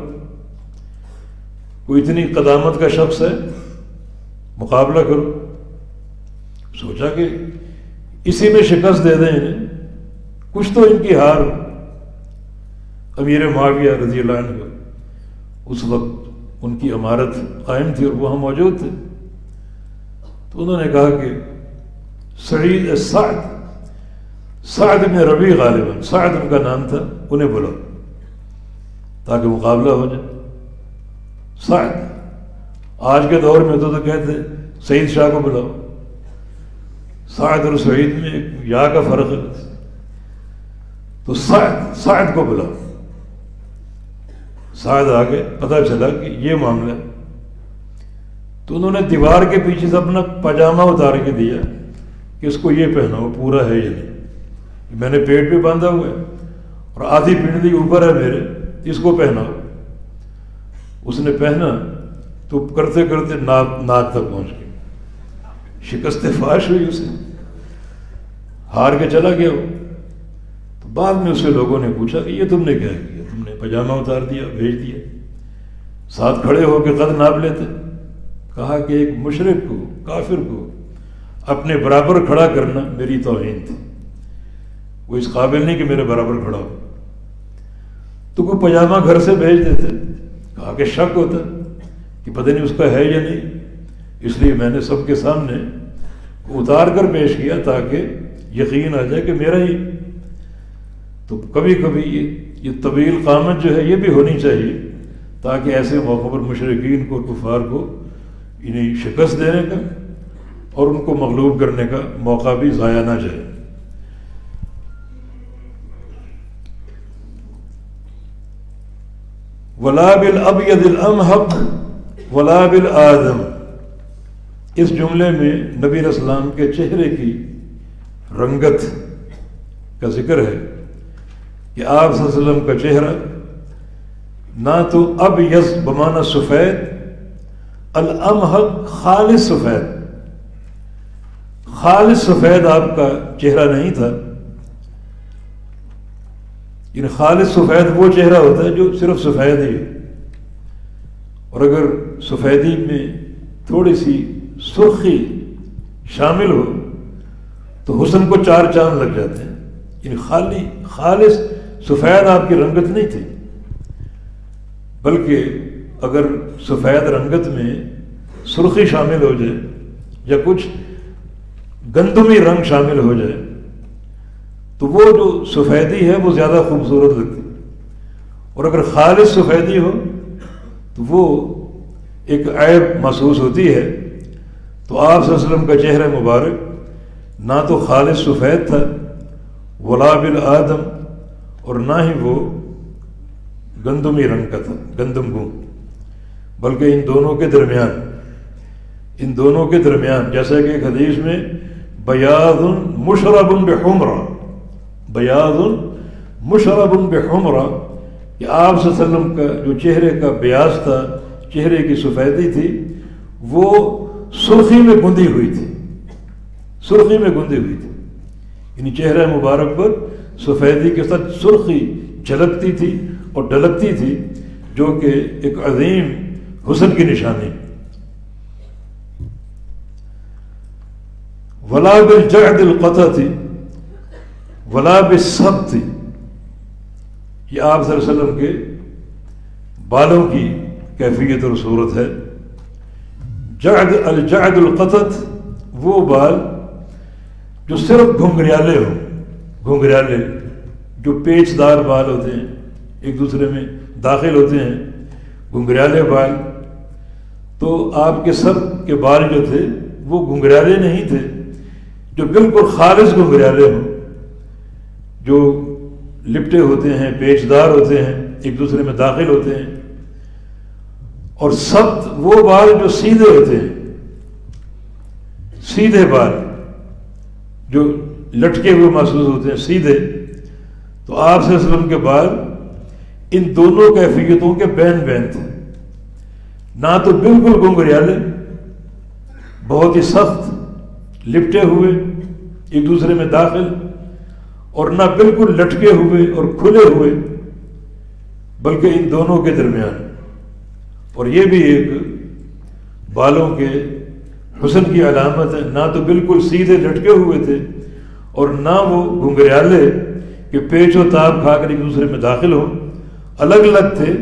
[SPEAKER 3] کوئی اتنی قدامت کا شخص ہے، مقابلہ کرو۔ سوچا کہ اسی میں شکست دے دیں انہیں، کچھ تو ان کی ہار۔ امیر معاویہ رضی اللہ عنہ اس وقت ان کی امارت قائم تھی اور وہاں موجود تھے، تو انہوں نے کہا کہ سعید سعد سعد بن ربیع غالباً سعد ان کا نام تھا، انہیں بلاؤ تاکہ مقابلہ ہو جائے۔ سعد، آج کے دور میں تو کہتے سعید شاہ کو بلاؤ، سعد اور سعید میں یا کا فرق ہے، تو سعد کو بلاؤ۔ سعد آگے، پتہ چلا کہ یہ معاملہ ہے، تو انہوں نے دیوار کے پیچھے سے اپنا پاجامہ اتار کے دیا کہ اس کو یہ پہناؤ، پورا ہے یا نہیں، میں نے پیٹ پہ باندھا ہوا ہے اور آدھی پنڈلی اوپر ہے میرے، اس کو پہناؤ۔ اس نے پہنا تو کرتے کرتے ناک تک پہنچ گئی، شکست فاش ہوئی، اسے ہار کے چلا گیا وہ۔ تو بعد میں اسے لوگوں نے پوچھا کہ یہ تم نے کیا کیا، تم نے پاجامہ اتار دیا، بھیج دیا۔ ساتھ کھڑے ہو کے قد ناپ لیتے۔ کہا کہ ایک مشرک کو، کافر کو اپنے برابر کھڑا کرنا میری توہین تھی، وہ اس قابل نہیں کہ میرے برابر کھڑا ہو، تو کوئی پاجامہ گھر سے بھیج دیتے۔ کہا کہ شک ہوتا کہ پتہ نہیں اس کا ہے یا نہیں، اس لیے میں نے سب کے سامنے اتار کر پیش کیا تاکہ یقین آ جائے کہ میرا ہی۔ تو کبھی کبھی یہ طویل قامت جو ہے یہ بھی ہونی چاہیے تاکہ ایسے موقع پر مشرکین کو، کفار کو انہیں شکست دینے کا اور ان کو مغلوب کرنے کا موقع بھی ضائع نہ جائے۔ وَلَا بِالْأَبْيَضِ الْأَمْحَقِ وَلَا بِالْآدَمِ، اس جملے میں نبی علیہ السلام کے چہرے کی رنگت کا ذکر ہے کہ آپ صلی اللہ علیہ وسلم کا چہرہ نہ تو ابیض بمعنی سفید، الامحق خالص سفید، خالص سفید آپ کا چہرہ نہیں تھا۔ یعنی خالص سفید وہ چہرہ ہوتا ہے جو صرف سفید ہی ہے، اور اگر سفیدی میں تھوڑی سی سرخی شامل ہو تو حسن کو چار چاند لگ جاتے ہیں۔ یعنی خالص سفید آپ کی رنگت نہیں تھی، بلکہ اگر سفید رنگت میں سرخی شامل ہو جائے یا کچھ گندمی رنگ شامل ہو جائے تو وہ جو سفیدی ہے وہ زیادہ خوبصورت لگتی، اور اگر خالص سفیدی ہو تو وہ ایک عیب محسوس ہوتی ہے۔ تو آپ صلی اللہ علیہ وسلم کا چہرہ مبارک نہ تو خالص سفید تھا ولا بالآدم، اور نہ ہی وہ گندمی رنگ کا تھا، گندم گوں، بلکہ ان دونوں کے درمیان جیسا کہ ایک حدیث میں بیاض مشرب بحمرہ، بیاض مشرب بحمرہ، کہ آپ صلی اللہ علیہ وسلم کا جو چہرے کا بیاض تھا، چہرے کی سفیدی تھی، وہ سرخی میں گندی ہوئی تھی، سرخی میں گندی ہوئی تھی۔ یعنی چہرہ مبارک پر سفیدی کے ساتھ سرخی جھلکتی تھی اور ڈلکتی تھی، جو کہ ایک عظیم حسن کی نشانی۔ ولا بالجعد القطۃ ولا بالسبط، یہ آپ صلی اللہ علیہ وسلم کے بالوں کی کیفیت اور صورت ہے۔ الجعد القطۃ وہ بال جو صرف گھنگریالے ہوں، گھنگریالے جو پیچ دار بال ہوتے ہیں، ایک دوسرے میں داخل ہوتے ہیں، گھنگریالے بال۔ تو آپ کے سر کے بال جو تھے وہ گھنگریالے نہیں تھے جو بالکل خالص گھنگریالے ہوں، جو لپٹے ہوتے ہیں، پیچ دار ہوتے ہیں، ایک دوسرے میں داخل ہوتے ہیں۔ اور سبط وہ بال جو سیدھے ہوتے ہیں، سیدھے بال جو لٹکے ہوئے محسوس ہوتے ہیں، سیدھے۔ تو آپ صلی اللہ علیہ وسلم کے بال ان دونوں کیفیتوں کے بین بین تھے، نہ تو بالکل گھنگریالے بہت ہی سخت لپٹے ہوئے ایک دوسرے میں داخل، اور نہ بالکل لٹکے ہوئے اور کھلے ہوئے، بلکہ ان دونوں کے درمیان۔ اور یہ بھی ایک بالوں کے حسن کی علامت ہے، نہ تو بالکل سیدھے لٹکے ہوئے تھے اور نہ وہ گھنگریالے کہ پیچ و تاب کھا کر ایک دوسرے میں داخل ہوں، الگ الگ تھے۔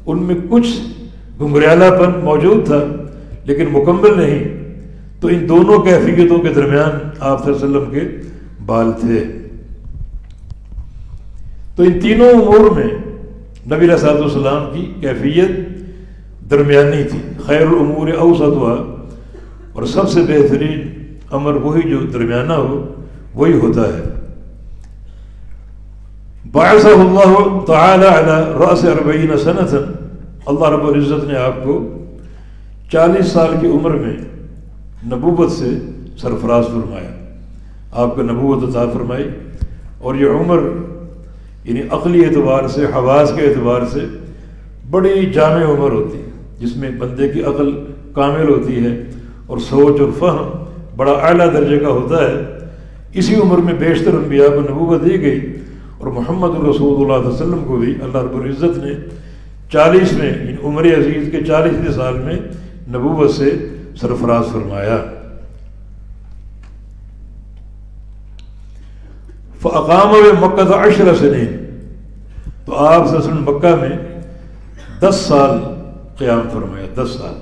[SPEAKER 3] ان میں کچھ گھنگریالہ پن موجود تھا لیکن مکمل نہیں۔ تو ان دونوں کیفیتوں کے درمیان آپ صلی اللہ علیہ وسلم کے بال تھے۔ تو ان تینوں امور میں نبی علیہ الصلوۃ والسلام کی کیفیت درمیانی تھی، خیر الامور اوسطها، اور سب سے بہترین امر وہی جو درمیانہ ہو وہی ہوتا ہے۔ بعثہ اللہ تعالی علی رأس 40 سنۃ، اللہ رب العزت نے آپ کو 40 سال کی عمر میں نبوت سے سرفراز فرمایا، آپ کو نبوت عطا فرمائی۔ اور یہ عمر یعنی عقلی اعتبار سے، حواس کے اعتبار سے بڑی جامع عمر ہوتی ہے، جس میں بندے کی عقل کامل ہوتی ہے اور سوچ اور فہم بڑا اعلیٰ درجے کا ہوتا ہے۔ اسی عمر میں بیشتر انبیاء کو نبوت دی گئی، اور محمد رسول اللہ صلی اللہ علیہ وسلم کو بھی اللہ رب العزت نے 40 میں یعنی عمر عزیز کے 40 سال میں نبوت سے سرفراز فرمایا۔ فاقام بمکہ 10 سنین، تو آپ صلی اللہ علیہ وسلم مکہ میں 10 سال قیام فرمایا، 10 سال،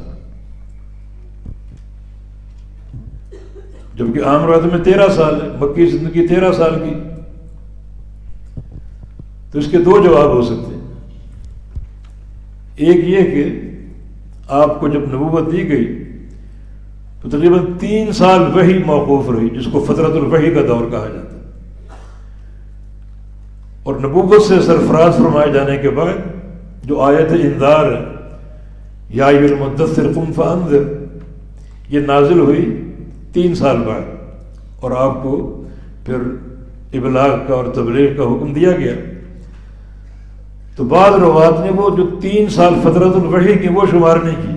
[SPEAKER 3] جبکہ عام روایت میں 13 سال ہے، مکی زندگی 13 سال کی۔ تو اس کے دو جواب ہو سکتے ہیں، ایک یہ کہ آپ کو جب نبوت دی گئی تو تقریباً 3 سال وحی موقوف رہی، جس کو فترۃ الوحی کا دور کہا جاتا ہے، اور نبوت سے سرفراز فرمائے جانے کے بعد جو آیت انذار ہے، یا ایھا المدثر قم فانذر، یہ نازل ہوئی 3 سال بعد، اور آپ کو پھر ابلاغ کا اور تبلیغ کا حکم دیا گیا۔ تو بعض روایات نے وہ جو 3 سال فترۃ الوحی کی وہ شمار نہیں کی،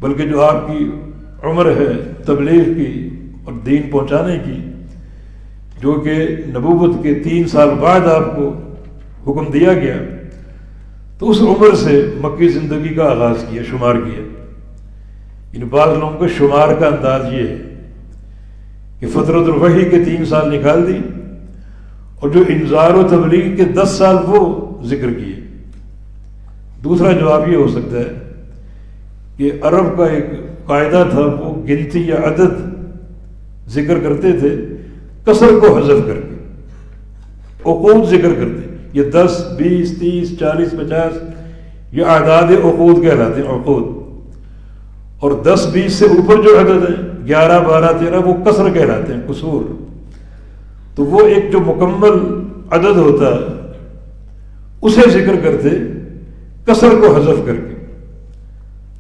[SPEAKER 3] بلکہ جو آپ کی عمر ہے تبلیغ کی اور دین پہنچانے کی، جو کہ نبوت کے 3 سال بعد آپ کو حکم دیا گیا، تو اس عمر سے مکی زندگی کا آغاز کیا، شمار کیا۔ ان بعض لوگوں کے شمار کا انداز یہ ہے کہ فترۃ الوحی کے 3 سال نکال دی، اور جو انذار و تبلیغ کے 10 سال وہ ذکر کیے۔ دوسرا جواب یہ ہو سکتا ہے کہ عرب کا ایک قاعدہ تھا، وہ گنتی یا عدد ذکر کرتے تھے کثر کو حذف کر کے، عقود ذکر کرتے، یہ 10 20 30 40 50 یہ اعداد عقود کہلاتے ہیں، عقود، اور 10 20 سے اوپر جو عدد ہیں 11 12 13 وہ کثر کہلاتے ہیں، قصور۔ تو وہ ایک جو مکمل عدد ہوتا ہے اسے ذکر کرتے کثر کو حذف کر کے۔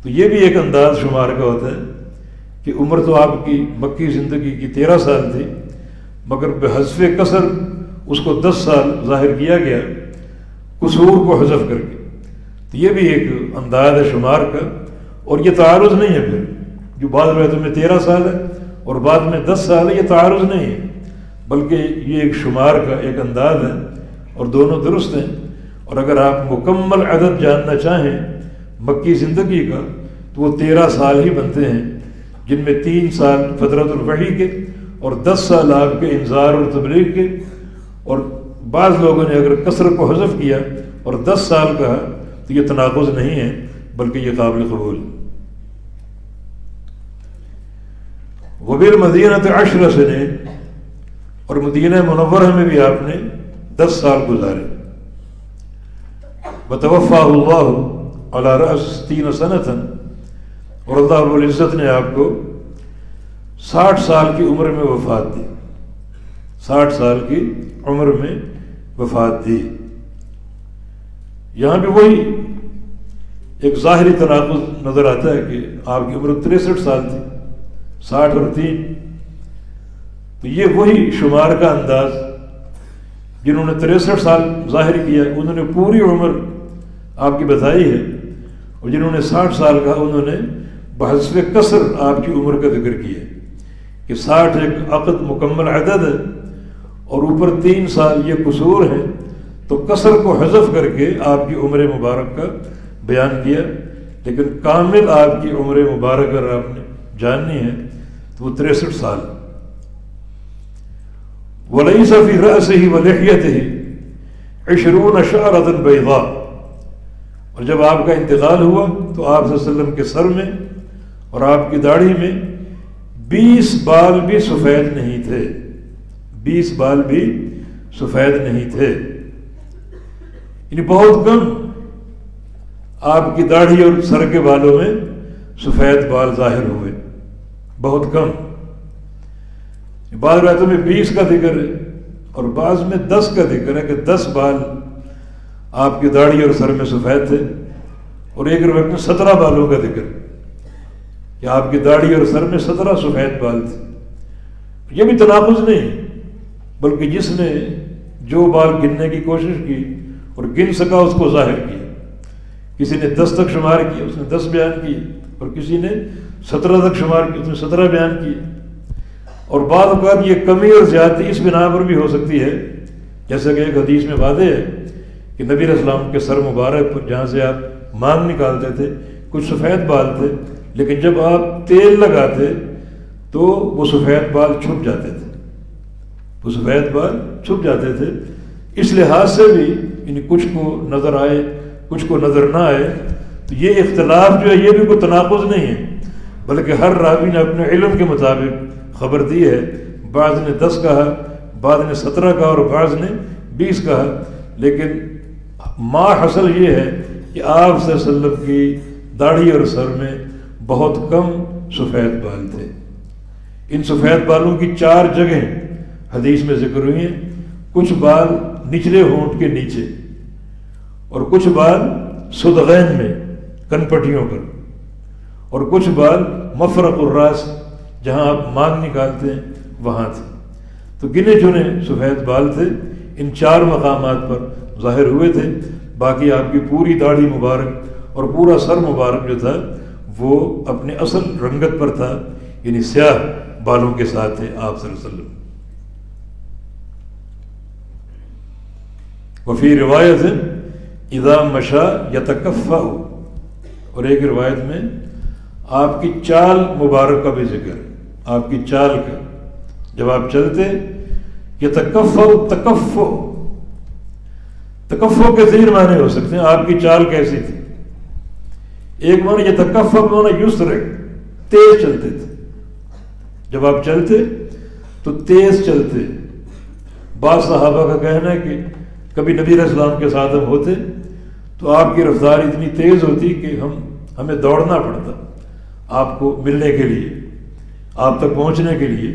[SPEAKER 3] تو یہ بھی ایک انداز شمار کا ہوتا ہے کہ عمر تو آپ کی مکی زندگی کی 13 سال تھی، مگر بحذف کثر اس کو 10 سال ظاہر کیا گیا، قصور کو حذف کر کے۔ تو یہ بھی ایک انداز ہے شمار کا، اور یہ تعارض نہیں ہے پھر، جو بعض روایتوں میں 13 سال ہے اور بعد میں 10 سال ہے، یہ تعارض نہیں ہے، بلکہ یہ ایک شمار کا ایک انداز ہے، اور دونوں درست ہیں۔ اور اگر آپ مکمل عدد جاننا چاہیں مکی زندگی کا تو وہ 13 سال ہی بنتے ہیں، جن میں 3 سال فترۃ الوحی کے اور 10 سال آپ کے انذار اور تبلیغ کے، اور بعض لوگوں نے اگر کثر کو حذف کیا اور 10 سال کہا تو یہ تناقض نہیں ہے، بلکہ یہ قابل قبول۔ وبالمدینۃ 10 سنین، اور مدینہ منورہ میں بھی آپ نے 10 سال گزارے۔ وتوفاہ اللہ علی رأس 60 سنۃ، اور اللہ رب العزت نے آپ کو 60 سال کی عمر میں وفات دی، 60 سال کی عمر میں وفات دی۔ یہاں پہ وہی ایک ظاہری تناقض نظر آتا ہے کہ آپ کی عمر 63 سال تھی، 60 اور 3، تو یہ وہی شمار کا انداز، جنہوں نے 63 سال ظاہر کیا انہوں نے پوری عمر آپ کی بتائی ہے، اور جنہوں نے 60 سال کہا انہوں نے بحذف کثر آپ کی عمر کا ذکر کیا کہ 60 ایک عقد مکمل عدد ہے، اور اوپر 3 سال یہ قصور ہیں، تو کثر کو حذف کر کے آپ کی عمر مبارک کا بیان کیا۔ لیکن کامل آپ کی عمر مبارک اگر آپ نے جاننی ہے تو وہ 63 سال۔ وَلَيْسَ فِي رَأْسِهِ وَلِحْيَتِهِ 20 شَعْرَةً بَيْضَاء، اور جب آپ کا انتقال ہوا تو آپ صلی اللہ علیہ وسلم کے سر میں اور آپ کی داڑھی میں 20 بال بھی سفید نہیں تھے، 20 بال بھی سفید نہیں تھے۔ یعنی بہت کم آپ کی داڑھی اور سر کے بالوں میں سفید بال ظاہر ہوئے، بہت کم۔ بعض روایتوں میں 20 کا ذکر ہے اور بعض میں 10 کا ذکر ہے کہ 10 بال آپ کی داڑھی اور سر میں سفید تھے، اور ایک روایت میں 17 بالوں کا ذکر کہ آپ کی داڑھی اور سر میں 17 سفید بال تھے۔ یہ بھی تناقض نہیں، بلکہ جس نے جو بال گننے کی کوشش کی اور گن سکا اس کو ظاہر کیا۔ کسی نے 10 تک شمار کیا، اس نے 10 بیان کیے، اور کسی نے 17 تک شمار کیا، اس نے 17 بیان کیے۔ اور بعض اوقات یہ کمی اور زیادتی اس بنا پر بھی ہو سکتی ہے، جیسا کہ ایک حدیث میں واضح ہے کہ نبی علیہ السلام کے سر مبارک پر جہاں سے آپ مانگ نکالتے تھے کچھ سفید بال تھے، لیکن جب آپ تیل لگاتے تو وہ سفید بال چھپ جاتے تھے، وہ سفید بال چھپ جاتے تھے۔ اس لحاظ سے بھی یعنی کچھ کو نظر آئے کچھ کو نظر نہ آئے، تو یہ اختلاف جو ہے یہ بھی کوئی تناقض نہیں ہے، بلکہ ہر راوی نے اپنے علم کے مطابق خبر دی ہے۔ بعض نے 10 کہا، بعض نے 17 کہا اور بعض نے 20 کہا، لیکن ما حاصل یہ ہے کہ آپ صلی اللہ علیہ وسلم کی داڑھی اور سر میں بہت کم سفید بال تھے۔ ان سفید بالوں کی 4 جگہیں حدیث میں ذکر ہوئی ہیں، کچھ بال نچلے ہونٹ کے نیچے اور کچھ بال صدغین میں کن پٹیوں پر، اور کچھ بال مفرق الراس جہاں آپ مانگ نکالتے ہیں وہاں تھے۔ تو گنے چنے سفید بال تھے، ان 4 مقامات پر ظاہر ہوئے تھے۔ باقی آپ کی پوری داڑھی مبارک اور پورا سر مبارک جو تھا وہ اپنے اصل رنگت پر تھا، یعنی سیاہ بالوں کے ساتھ تھے آپ صلی اللہ علیہ وسلم۔ وفی روایت اذا مشا یتکفأ، اور ایک روایت میں آپ کی چال مبارک کا بھی ذکر ہے، آپ کی چال کا، جب آپ چلتے یتکفأ، تکفو کے کثیر معنی ہو سکتے ہیں۔ آپ کی چال کیسی تھی؟ ایک معنی یتکفأ معنی یسرع، تیز چلتے تھے، جب آپ چلتے تو تیز چلتے۔ بعض صحابہ کا کہنا ہے کہ کبھی نبی علیہ السلام کے ساتھ ہم ہوتے تو آپ کی رفتار اتنی تیز ہوتی کہ ہمیں دوڑنا پڑتا آپ کو ملنے کے لیے، آپ تک پہنچنے کے لیے،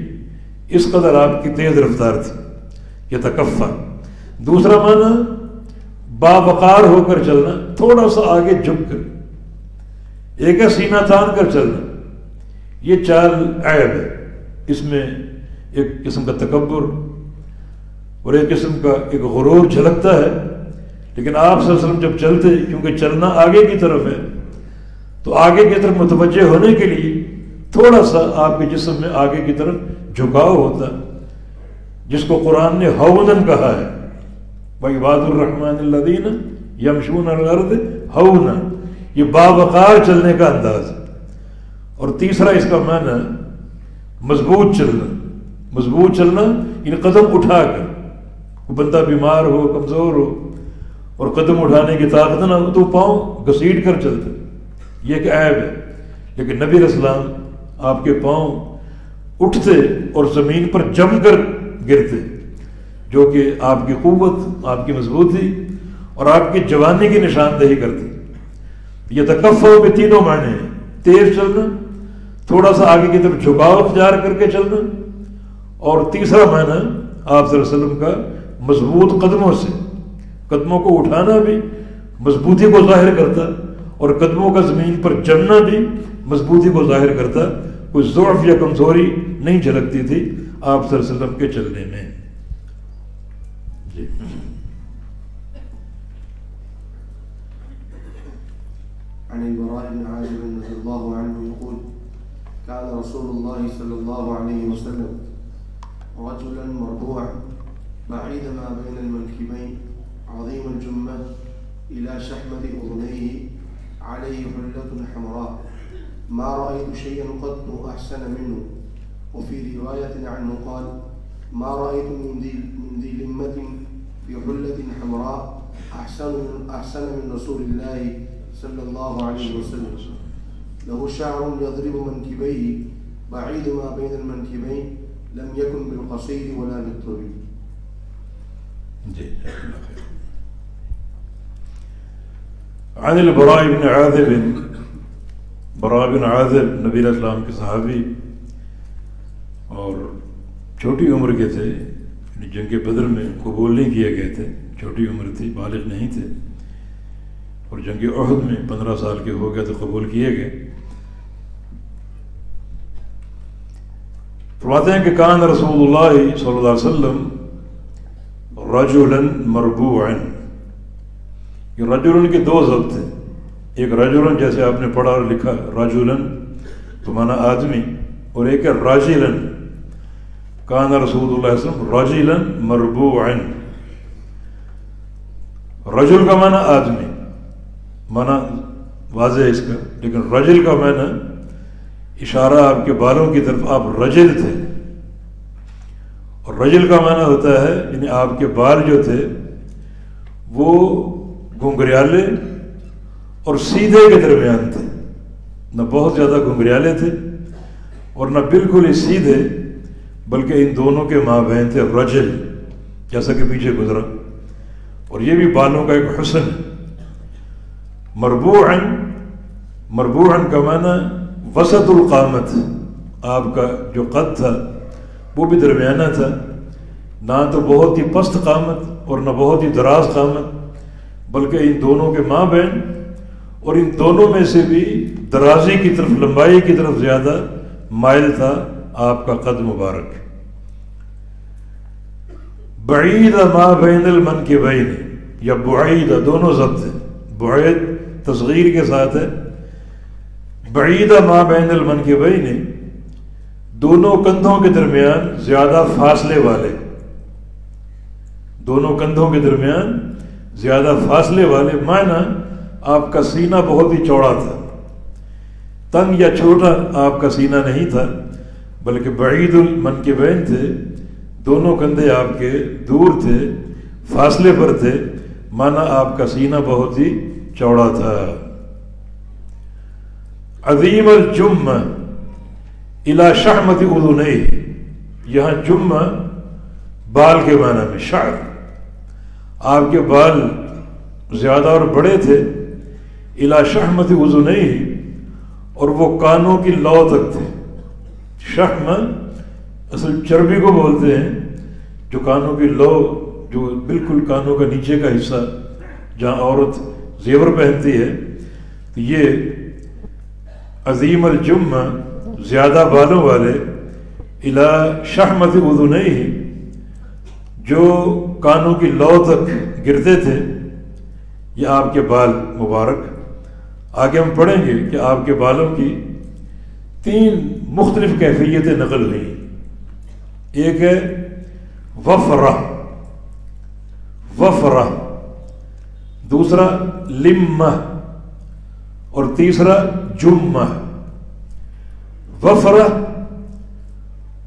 [SPEAKER 3] اس قدر آپ کی تیز رفتار تھی۔ یتکفأ دوسرا معنی باوقار ہو کر چلنا، تھوڑا سا آگے جھک کر، ایک ہے سینہ تان کر چلنا، یہ چال عیب ہے، اس میں ایک قسم کا تکبر اور ایک قسم کا ایک غرور جھلکتا ہے۔ لیکن آپ صلی اللہ علیہ وسلم جب چلتے، کیونکہ چلنا آگے کی طرف ہے، تو آگے کی طرف متوجہ ہونے کے لیے تھوڑا سا آپ کے جسم میں آگے کی طرف جھکاؤ ہوتا، جس کو قرآن نے ہونن کہا ہے، وَعِبَادُ الرَّحْمَنِ الَّذِينَ يَمْشُونَ عَلَى الْأَرْضِ هَوْنًا، یہ باوقار چلنے کا انداز ہے۔ اور تیسرا اس کا معنی مضبوط چلنا، مضبوط چلنا یعنی قدم اٹھا کر، وہ بندہ بیمار ہو، کمزور ہو اور قدم اٹھانے کی طاقت نہ ہو تو پاؤں گھسیٹ کر چلتے، یہ ایک عیب ہے۔ لیکن نبی علیہ السلام آپ کے پاؤں اٹھتے اور زمین پر جم کر گرتے، جو کہ آپ کی قوت، آپ کی مضبوطی اور آپ کی جوانی کی نشاندہی کرتی۔ یہ تکفّع میں تینوں معنی ہیں، تیز چلنا، تھوڑا سا آگے کی طرف جھکاؤ اختیار کر کے چلنا، اور تیسرا معنی آپ صلی اللہ علیہ وسلم کا مضبوط قدموں سے، قدموں کو اٹھانا بھی مضبوطی کو ظاہر کرتا اور قدموں کا زمین پر جمنا بھی مضبوطی کو ظاہر کرتا، کوئی ضعف یا کمزوری نہیں جھلکتی تھی آپ صلی اللہ علیہ وسلم کے چلنے میں۔ جی
[SPEAKER 2] عن البراء بن عازب رضي الله عنه يقول كان رسول الله صلى الله عليه وسلم رجلا مربوعا بعيد ما بين المنكبين عظيم الجمة إلى شحمة أذنيه عليه حلة حمراء ما رأيت شيئا قط أحسن منه. وفي رواية عنه قال ما رأيت من ذي لمة في حلة حمراء أحسن من رسول الله صلى الله عليه وسلم له شعر يضرب منكبيه بعيد ما بين المنكبين لم يكن بالقصير ولا بالطويل.
[SPEAKER 3] جی عن البراء بن عازب، براء بن عازب نبی علیہ السلام کے صحابی اور چھوٹی عمر کے تھے، جنگ بدر میں قبول نہیں کیے گئے تھے، چھوٹی عمر تھی، بالغ نہیں تھے، اور جنگ احد میں 15 سال کے ہو گئے تو قبول کیے گئے۔ فرماتے ہیں کہ کان رسول اللہ صلی اللہ علیہ وسلم رجلا مربوعا، یہ رجلا کے دو ضبط ہیں، ایک رجلا جیسے آپ نے پڑھا اور لکھا رجلا تو مانا آدمی، اور ایک ہے راجلا، کان رسول اللہ صلی اللہ علیہ وسلم رجلا مربوعا، رجل کا مانا آدمی، مانا واضح ہے اس کا، لیکن رجل کا مانا اشارہ آپ کے بالوں کی طرف، آپ رجل تھے، اور رجل کا معنی ہوتا ہے یعنی آپ کے بال جو تھے وہ گھنگریالے اور سیدھے کے درمیان تھے، نہ بہت زیادہ گھنگریالے تھے اور نہ بالکل ہی سیدھے، بلکہ ان دونوں کے مابین تھے رجل، جیسا کہ پیچھے گزرا، اور یہ بھی بالوں کا ایک حسن ہے۔ مربوعاً، مربوعاً کا معنی وسط القامت، آپ کا جو قد تھا وہ بھی درمیانہ تھا، نہ تو بہت ہی پست قامت اور نہ بہت ہی دراز قامت، بلکہ ان دونوں کے مابین، اور ان دونوں میں سے بھی درازی کی طرف، لمبائی کی طرف زیادہ مائل تھا آپ کا قد مبارک۔ بعید ما بین المنکبین، یا بعید، دونوں ضبط ہے، بعید تصغیر کے ساتھ ہے، بعید ما بین المنکبین، دونوں کندھوں کے درمیان زیادہ فاصلے والے، دونوں کندھوں کے درمیان زیادہ فاصلے والے، معنی آپ کا سینہ بہت ہی چوڑا تھا، تنگ یا چھوٹا آپ کا سینہ نہیں تھا، بلکہ بعید المنکبین تھے، دونوں کندھے آپ کے دور تھے، فاصلے پر تھے، معنی آپ کا سینہ بہت ہی چوڑا تھا۔ عظیم الجمہ الی شحمت اذنیہ، یہاں جمہ بال کے معنی میں، شعر، آپ کے بال زیادہ اور بڑے تھے، الی شحمت اذنیہ، اور وہ کانوں کی لو تک تھے۔ شحم اصل چربی کو بولتے ہیں، جو کانوں کی لو، جو بالکل کانوں کا نیچے کا حصہ جہاں عورت زیور پہنتی ہے، تو یہ عظیم الجمہ، زیادہ بالوں والے، الی شحمت اذنیہ، جو کانوں کی لو تک گرتے تھے، یہ آپ کے بال مبارک۔ آگے ہم پڑھیں گے کہ آپ کے بالوں کی 3 مختلف کیفیتیں نقل ہوئی، ایک ہے وفرہ، وفرہ، دوسرا لمہ، اور تیسرا جمہ۔ وفرہ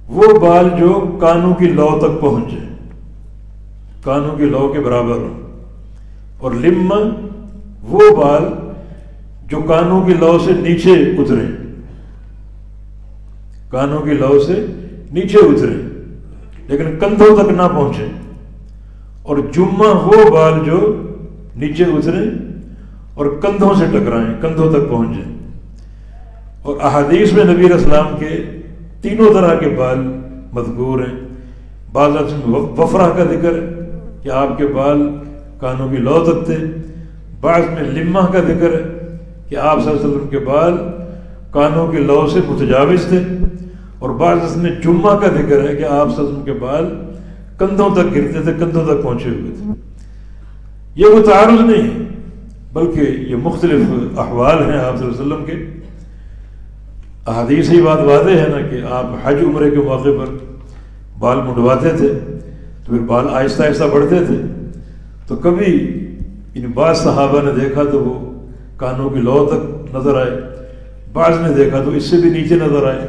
[SPEAKER 3] وہ بال جو کانوں کی لو تک پہنچے، کانوں کی لو کے برابر ہو، اور لمہ وہ بال جو کانوں کی لو سے نیچے اترے، کانوں کی لو سے نیچے اترے لیکن کندھوں تک نہ پہنچے، اور جمہ وہ بال جو نیچے اترے اور کندھوں سے ٹکرائیں، کندھوں تک پہنچے۔ اور احادیث میں نبی علیہ السلام کے تینوں طرح کے بال مذکور ہیں، بعض میں وفرہ کا ذکر ہے کہ آپ کے بال کانوں کی لو تک تھے، بعض میں لمہ کا ذکر ہے کہ آپ صلی اللہ علیہ وسلم کے بال کانوں کی لو سے متجاوز تھے، اور بعض میں جمہ کا ذکر ہے کہ آپ صلی اللہ علیہ وسلم کے بال کندھوں تک گرتے تھے، کندھوں تک پہنچے ہوئے تھے۔ یہ کوئی تعارض نہیں ہے، بلکہ یہ مختلف احوال ہیں آپ صلی اللہ علیہ وسلم کے۔ احادیث ہی بات واضح ہے نا کہ آپ حج عمرے کے موقع پر بال منڈواتے تھے تو پھر بال آہستہ آہستہ بڑھتے تھے، تو کبھی ان بعض صحابہ نے دیکھا تو وہ کانوں کی لو تک نظر آئے، بعض نے دیکھا تو اس سے بھی نیچے نظر آئے،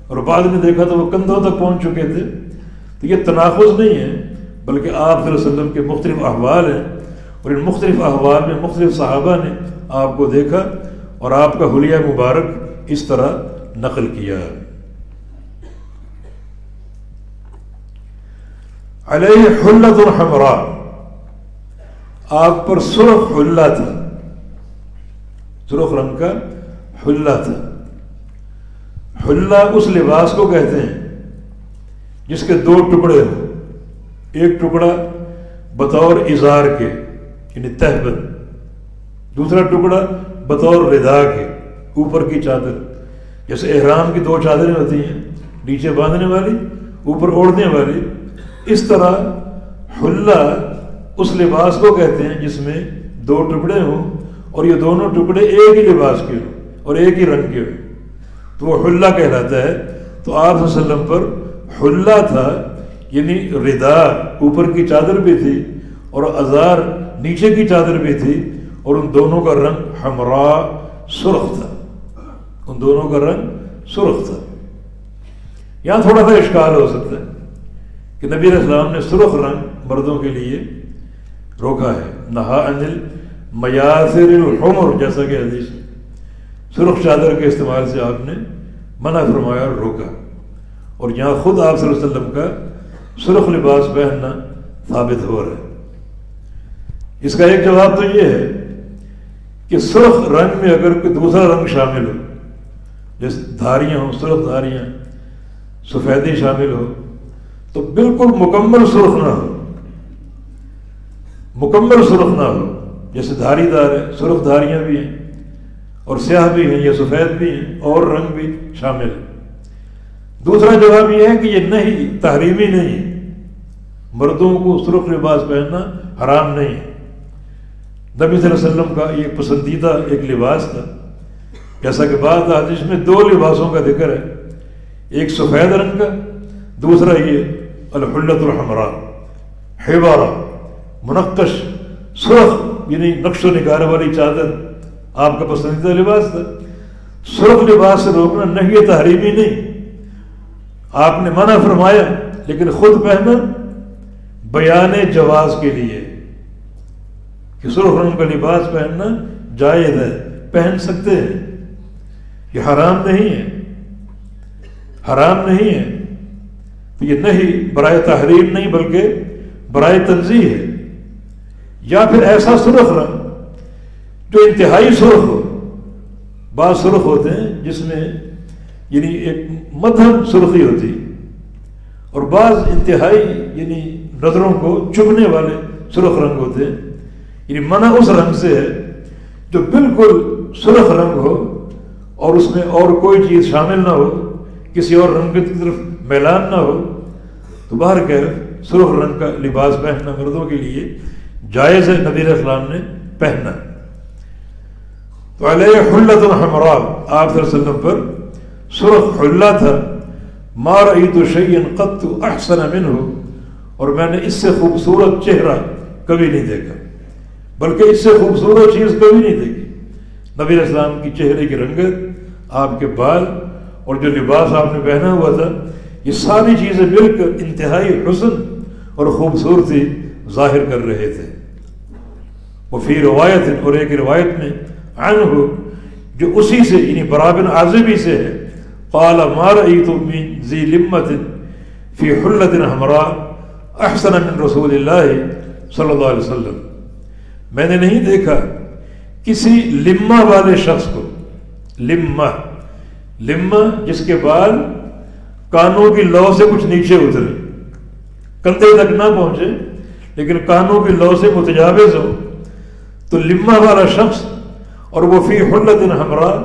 [SPEAKER 3] اور بعض نے دیکھا تو وہ کندھوں تک پہنچ چکے تھے۔ تو یہ تناقض نہیں ہے، بلکہ آپ صلی اللہ علیہ وسلم کے مختلف احوال ہیں، اور ان مختلف احوال میں مختلف صحابہ نے آپ کو دیکھا اور آپ کا حلیہ مبارک اس طرح نقل کیا۔ علیہ حلۃ حمراء، آپ پر سرخ حلہ تھا، سرخ رنگ کا حلہ تھا۔ حلہ اس لباس کو کہتے ہیں جس کے دو ٹکڑے ہوں، ایک ٹکڑا بطور ازار کے یعنی تہبند، دوسرا ٹکڑا بطور ردا کے اوپر کی چادر، جیسے احرام کی دو چادریں ہوتی ہیں، نیچے باندھنے والی اوپر اوڑھنے والی، اس طرح حلہ اس لباس کو کہتے ہیں جس میں دو ٹکڑے ہوں اور یہ دونوں ٹکڑے ایک ہی لباس کے ہوں اور ایک ہی رنگ کے ہوں، تو وہ حلہ کہلاتا ہے۔ تو آپ صلی اللہ علیہ وسلم پر حلہ تھا، یعنی ردا اوپر کی چادر بھی تھی اور ازار نیچے کی چادر بھی تھی، اور ان دونوں کا رنگ حمراء سرخ تھا، ان دونوں کا رنگ سرخ تھا۔ یہاں تھوڑا سا اشکال ہو سکتا ہے کہ نبی علیہ السلام نے سرخ رنگ مردوں کے لیے روکا ہے، نہا عن المیاثر الحمر، جیسا کہ حدیث میں سرخ چادر کے استعمال سے آپ نے منع فرمایا اور روکا، اور یہاں خود آپ صلی اللہ علیہ وسلم کا سرخ لباس پہننا ثابت ہو رہا ہے۔ اس کا ایک جواب تو یہ ہے کہ سرخ رنگ میں اگر کوئی دوسرا رنگ شامل ہو، جیسے دھاریاں ہوں، سرخ دھاریاں، سفیدی شامل ہو، تو بالکل مکمل سرخ نہ ہو، مکمل سرخ نہ ہو، جیسے دھاری دار ہے، سرخ دھاریاں بھی ہیں اور سیاہ بھی ہیں یا سفید بھی ہیں اور رنگ بھی شامل ہے۔ دوسرا جواب یہ ہے کہ یہ نہیں، تحریمی نہیں ہے، مردوں کو سرخ لباس پہننا حرام نہیں ہے، نبی صلی اللہ علیہ وسلم کا یہ پسندیدہ ایک لباس تھا، جیسا کہ بعض حدیث میں دو لباسوں کا ذکر ہے، ایک سفید رنگ کا، دوسرا یہ الحلۃ الحمراء، حبارہ منقش سرخ یعنی نقش و نگار والی چادر آپ کا پسندیدہ لباس تھا۔ سرخ لباس سے روکنا نہیں، تحریمی نہیں، آپ نے منع فرمایا، لیکن خود پہنا بیان جواز کے لیے کہ سرخ رنگ کا لباس پہننا جائز ہے، پہن سکتے ہیں، یہ حرام نہیں ہے، حرام نہیں ہے۔ تو یہ نہیں برائے تحریم نہیں بلکہ برائے تنزیہ ہے۔ یا پھر ایسا سرخ رنگ جو انتہائی سرخ ہو، بعض سرخ ہوتے ہیں جس میں یعنی ایک مدھم سرخی ہوتی اور بعض انتہائی یعنی نظروں کو چبھنے والے سرخ رنگ ہوتے ہیں، یعنی منع اس رنگ سے ہے جو بالکل سرخ رنگ ہو اور اس میں اور کوئی چیز شامل نہ ہو، کسی اور رنگ کی طرف میلان نہ ہو۔ تو باہر کیف سرخ رنگ کا لباس پہننا مردوں کے لیے جائز ہے، نبی علیہ السلام نے پہنا۔ تو علیہ حلۃ حمراء، آپ صلی اللہ علیہ وسلم پر سرخ حلہ تھا، ما رأیت شیئا قط احسن منہ، اور میں نے اس سے خوبصورت چہرہ کبھی نہیں دیکھا، بلکہ اس سے خوبصورت چیز کبھی نہیں دیکھی۔ نبی علیہ السلام کی چہرے کی رنگت، آپ کے بال اور جو لباس آپ نے پہنا ہوا تھا، یہ ساری چیزیں مل کر انتہائی حسن اور خوبصورتی ظاہر کر رہے تھے۔ وفی روایت، اور ایک روایت میں عنہ جو اسی سے یعنی برا بن عازب سے ہے، قال ما رأیت من ذی لمۃ فی حلۃ حمراء احسن من رسول اللہ صلی اللہ علیہ وسلم، میں نے نہیں دیکھا کسی لمہ والے شخص کو، لمہ جس کے بال کانوں کی لو سے کچھ نیچے اترے، کندھے تک نہ پہنچے لیکن کانوں کی لو سے متجاوز ہو، تو لمہ والا شخص، اور وہ فی حلۃ حمراء،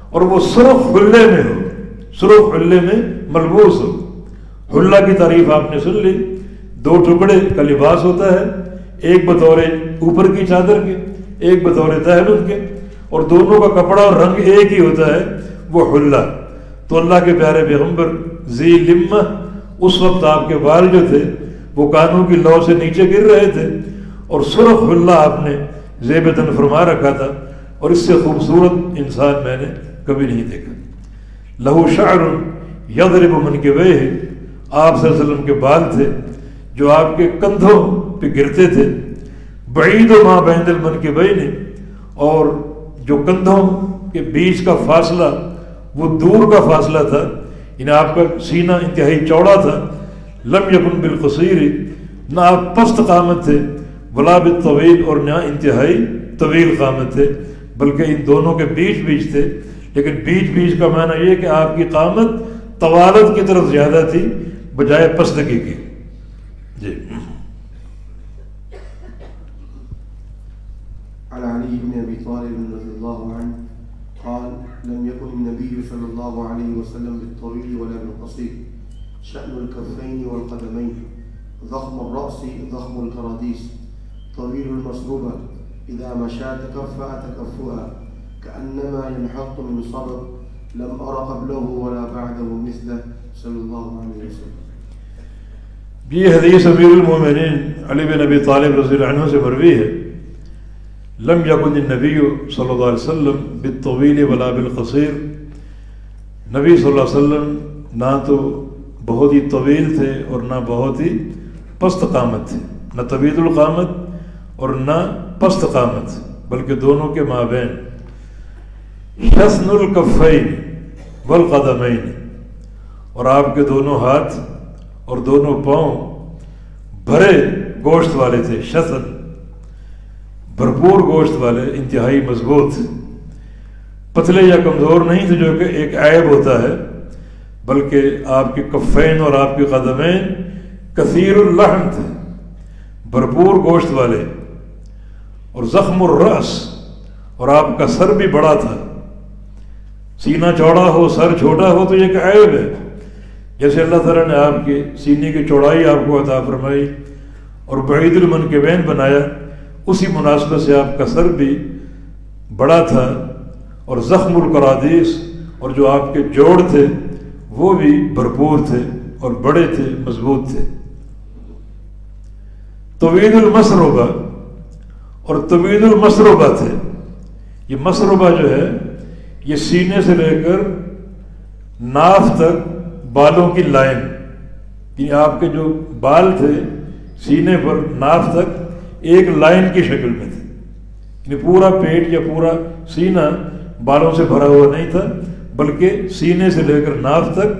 [SPEAKER 3] اور وہ سرخ حلے میں ہو، سرخ حلے میں ملبوس ہو۔ حلہ کی تعریف آپ نے سن لی، دو ٹکڑے کا لباس ہوتا ہے، ایک بطور اوپر کی چادر کے، ایک بطور تہبند کے، اور دونوں کا کپڑا اور رنگ ایک ہی ہوتا ہے، وہ حلہ۔ تو اللہ کے پیارے پیغمبر ذی لمہ، اس وقت آپ کے بال جو تھے وہ کانوں کی لو سے نیچے گر رہے تھے، اور سرخ حلہ آپ نے زیب تن فرما رکھا تھا، اور اس سے خوبصورت انسان میں نے کبھی نہیں دیکھا۔ لہو شعر یضرب منکبیہ، آپ صلی اللہ علیہ وسلم کے بال تھے جو آپ کے کندھوں پہ گرتے تھے، بعید ما بین المنکبین، اور جو کندھوں کے بیچ کا فاصلہ وہ دور کا فاصلہ تھا، یعنی آپ کا سینہ انتہائی چوڑا تھا، لم یکن بالقصیر، نہ آپ پست قامت تھے، ولا بالطویل، اور نہ انتہائی طویل قامت تھے، بلکہ ان دونوں کے بیچ بیچ تھے، لیکن بیچ بیچ کا معنی یہ کہ آپ کی قامت طوالت کی طرف زیادہ تھی بجائے پستگی کی. جی.
[SPEAKER 2] عن علي بن أبي طالب رضي الله عنه قال لم يكن النبي صلى الله عليه وسلم بالطويل ولا بالقصير، شأن الكفين والقدمين، ضخم الرأس ضخم الكراديس، طويل المسروبة، إذا مشى تكفأ تكفؤا كأنما ينحط من صبر، لم أر قبله ولا بعده مثله صلى الله عليه وسلم.
[SPEAKER 3] یہ حدیث امیر المومنین علی بن ابی طالب رضی اللہ عنہ سے مروی ہے. لم یکن النبی صلی اللہ علیہ وسلم بالطویل ولا بالقصیر، نبی صلی اللہ علیہ وسلم نہ تو بہت ہی طویل تھے اور نہ بہت ہی پست قامت تھے، نہ طویل القامت اور نہ پست قامت، بلکہ دونوں کے مابین. حسن الکفین والقدمین، اور آپ کے دونوں ہاتھ اور دونوں پاؤں بھرے گوشت والے تھے. شسن بھرپور گوشت والے، انتہائی مضبوط، پتلے یا کمزور نہیں تھے جو کہ ایک عیب ہوتا ہے، بلکہ آپ کے کفین اور آپ کے قدمین کثیر اللحم تھے، بھرپور گوشت والے. اور زخم الرأس، اور آپ کا سر بھی بڑا تھا. سینہ چوڑا ہو سر چھوٹا ہو تو یہ ایک عیب ہے. جیسے اللہ تعالیٰ نے آپ کے سینے کی چوڑائی آپ کو عطا فرمائی اور بعید المنکبین بنایا، اسی مناسبت سے آپ کا سر بھی بڑا تھا. اور زخم القرادیس، اور جو آپ کے جوڑ تھے وہ بھی بھرپور تھے اور بڑے تھے، مضبوط تھے. طویل المسربہ، اور طویل المسربہ تھے. یہ مسربہ جو ہے یہ سینے سے لے کر ناف تک بالوں کی لائن، یعنی آپ کے جو بال تھے سینے پر ناف تک ایک لائن کی شکل میں تھے. یعنی پورا پیٹ یا پورا سینہ بالوں سے بھرا ہوا نہیں تھا، بلکہ سینے سے لے کر ناف تک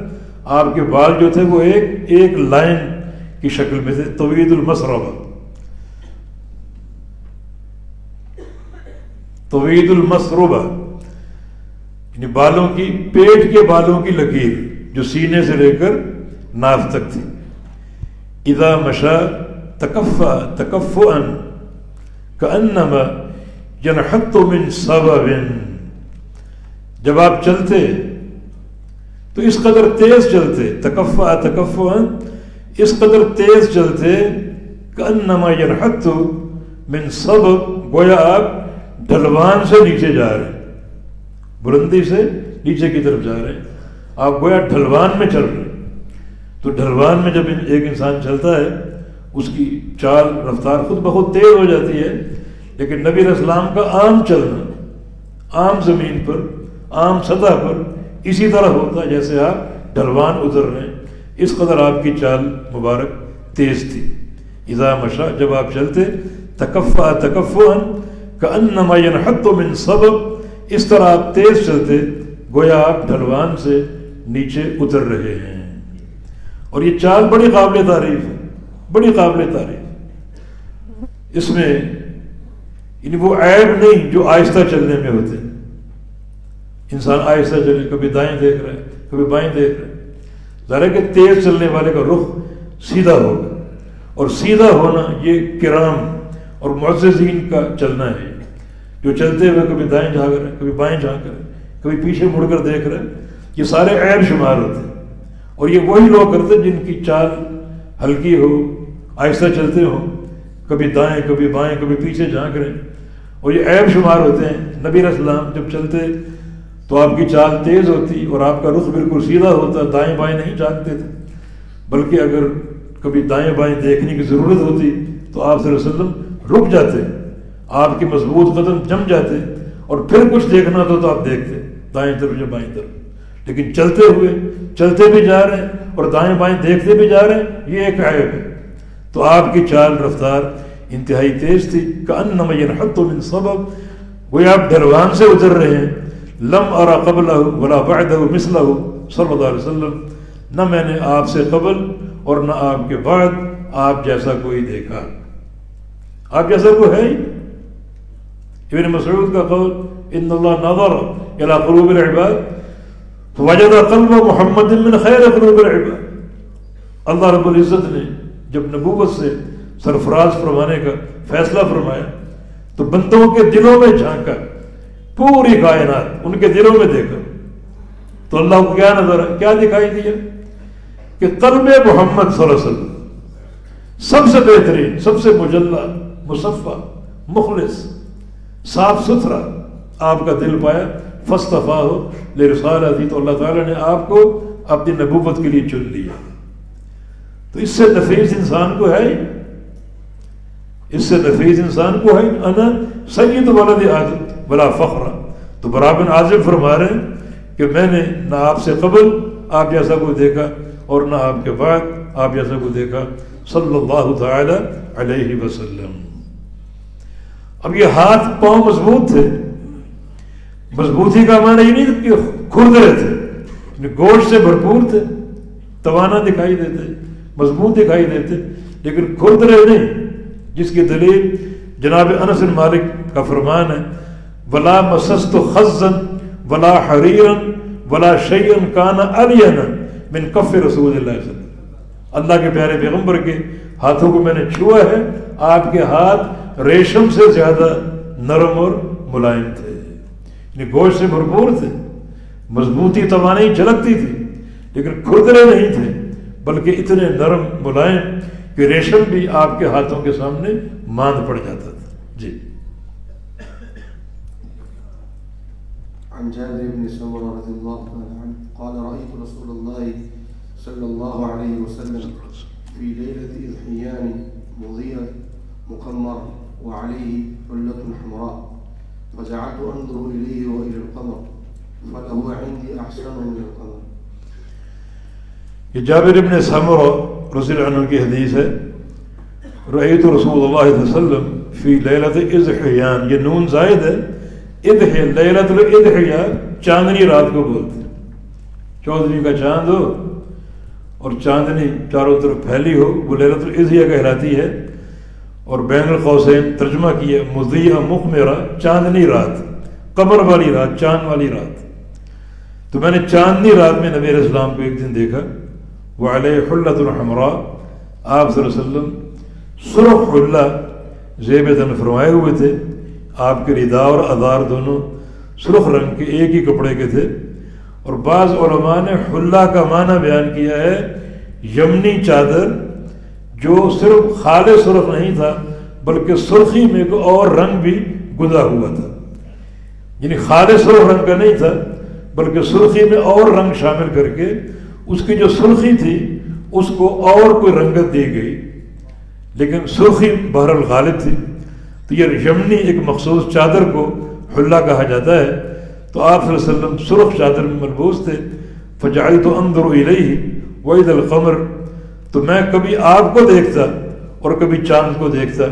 [SPEAKER 3] آپ کے بال جو تھے وہ ایک لائن کی شکل میں تھے. طویل المسربہ، طویل المسربہ، یعنی بالوں کی، پیٹ کے بالوں کی لکیر جو سینے سے لے کر ناف تک تھی. اذا مشى تکفأ تکفؤا کأنما ينحط من سبب، جب آپ چلتے تو اس قدر تیز چلتے، تکفأ تکفؤا، اس قدر تیز چلتے، کأنما ينحط من سبب، گویا آپ ڈھلوان سے نیچے جا رہے ہیں، بلندی سے نیچے کی طرف جا رہے ہیں. آپ گویا ڈھلوان میں چل رہے ہیں. تو ڈھلوان میں جب ایک انسان چلتا ہے اس کی چال رفتار خود بخود تیز ہو جاتی ہے، لیکن نبی علیہ السلام کا عام چلنا عام زمین پر، عام سطح پر اسی طرح ہوتا ہے جیسے آپ ڈھلوان اتر رہے ہیں. اس قدر آپ کی چال مبارک تیز تھی. اذا مشى، جب آپ چلتے، تکفأ تکفؤا کأنما ينحط من سبب، اس طرح آپ تیز چلتے گویا آپ ڈھلوان سے نیچے اتر رہے ہیں. اور یہ چال بڑی قابل تعریف ہے، بڑی قابل تعریف. اس میں یعنی وہ عیب نہیں جو آہستہ چلنے میں ہوتے ہیں. انسان آہستہ چلے، کبھی دائیں دیکھ رہے کبھی بائیں دیکھ رہے، ظاہر ہے کہ تیز چلنے والے کا رخ سیدھا ہوگا، اور سیدھا ہونا یہ کرام اور معززین کا چلنا ہے، جو چلتے ہوئے کبھی دائیں جھانک رہے کبھی بائیں جھانک رہے کبھی پیچھے مڑ کر دیکھ رہے. یہ سارے عیب شمار ہوتے ہیں، اور یہ وہی لوگ کرتے ہیں جن کی چال ہلکی ہو، آہستہ چلتے ہوں، کبھی دائیں کبھی بائیں کبھی پیچھے جھانک رہے، اور یہ عیب شمار ہوتے ہیں. نبی علیہ السلام جب چلتے تو آپ کی چال تیز ہوتی اور آپ کا رخ بالکل سیدھا ہوتا، دائیں بائیں نہیں جھانکتے تھے، بلکہ اگر کبھی دائیں بائیں دیکھنے کی ضرورت ہوتی تو آپ صلی اللہ علیہ وسلم رک جاتے، آپ کے مضبوط قدم جم جاتے، اور پھر کچھ دیکھنا تو آپ دیکھتے دائیں طرف یا بائیں طرف. لیکن چلتے ہوئے چلتے بھی جا رہے ہیں اور دائیں بائیں دیکھتے بھی جا رہے ہیں، یہ ایک عیب ہے. تو آپ کی چال رفتار انتہائی تیز تھی. کأنما ينحط من سبب، گویا آپ ڈھلوان سے اتر رہے ہیں. لم ارى قبلہ ولا بعدہ مثلہ صلی اللہ علیہ وسلم، نہ میں نے آپ سے قبل اور نہ آپ کے بعد آپ جیسا کوئی دیکھا. آپ جیسا کوئی ہے ہی. ابن مسعود کا قول ان اللہ نظر الی قلوب العباد فوجد قلب محمد من خیر قلوب العباد. اللہ رب العزت نے جب نبوت سے سرفراز فرمانے کا فیصلہ فرمایا تو بندوں کے دلوں میں جھانکا، پوری کائنات ان کے دلوں میں دیکھا تو اللہ کو کیا نظر ہے، کیا دکھائی دیا کہ قلب محمد صلی اللہ علیہ وسلم سب سے بہترین، سب سے مجلہ، مصفہ، مخلص، صاف ستھرا آپ کا دل پایا. فاصطفاہ لرسالتی، تو اللہ تعالیٰ نے آپ کو اپنی نبوت کے لیے چن لیا. تو اس سے نفیس انسان کو ہے، اس سے نفیس انسان کو ہے انا سید ولد آدم ولا فخر. تو برا بن عازب فرما رہے ہیں کہ میں نے نہ آپ سے قبل آپ جیسا کو دیکھا اور نہ آپ کے بعد آپ جیسا کو دیکھا صلی اللہ تعالی علیہ وسلم. اب یہ ہاتھ پاؤں مضبوط تھے. مضبوطی کا معنی یہ نہیں کہ کھردرے تھے، گوشت سے بھرپور تھے، توانا دکھائی دیتے، مضبوط دکھائی دیتے، لیکن کھردرے نہیں، جس کی دلیل جناب انس بن مالک کا فرمان ہے ولا مسست خزا ولا حریرا ولا شیئا کان الین من کف رسول اللہ صلی اللہ علیہ وسلم. اللہ کے پیارے پیغمبر کے ہاتھوں کو میں نے چھوا ہے، آپ کے ہاتھ ریشم سے زیادہ نرم اور ملائم تھے، یعنی گوشت سے بھرپور تھے، مضبوطی توانائی جھلکتی تھی، لیکن کھردرے نہیں تھے، بلکہ اتنے نرم ملائم کہ ریشم بھی آپ کے ہاتھوں کے سامنے ماند پڑ جاتا تھا. جی.
[SPEAKER 2] عن جابر بن سمرة رضي الله عنه قال رأيت رسول الله صلى الله عليه وسلم في ليلة إضحيان مضيء مقمر وعليه حلة حمراء فجعلت أنظر إليه وإلى القمر فله عندي أحسن من القمر.
[SPEAKER 3] یہ جابر بن سمرہ رضی اللہ عنہ کی حدیث ہے. رأیت رسول اللہ صلی اللہ علیہ وسلم فی لیلۃ اضحیان، یہ نون زائد ہے. اضحیہ، لیلۃ الاضحیہ چاندنی رات کو بولتے ہیں. 14ویں کا چاند ہو اور چاندنی چاروں طرف پھیلی ہو، وہ لیلۃ الاضحیہ کہلاتی ہے. اور بین القوسین ترجمہ کیا مضیء مقمرہ، چاندنی رات، قمر والی رات، چاند والی رات. تو میں نے چاندنی رات میں نبی علیہ السلام کو ایک دن دیکھا. وعلیہ حلۃ حمراء، آپ صلی اللہ علیہ وسلم سرخ حلہ زیب تن فرمائے ہوئے تھے. آپ کے ردا اور ادار دونوں سرخ رنگ کے ایک ہی کپڑے کے تھے. اور بعض علماء نے حلہ کا معنی بیان کیا ہے یمنی چادر، جو صرف خالص سرخ نہیں تھا بلکہ سرخی میں ایک اور رنگ بھی گدا ہوا تھا. یعنی خالص سرخ رنگ کا نہیں تھا بلکہ سرخی میں اور رنگ شامل کر کے اس کی جو سرخی تھی اس کو اور کوئی رنگت دی گئی، لیکن سرخی بہر الغالب تھی. تو یہ یمنی ایک مخصوص چادر کو حلہ کہا جاتا ہے. تو آپ صلی اللہ علیہ وسلم سرخ چادر میں ملبوس تھے. فجعلت انظر الیہ واذا القمر، تو میں کبھی آپ کو دیکھتا اور کبھی چاند کو دیکھتا.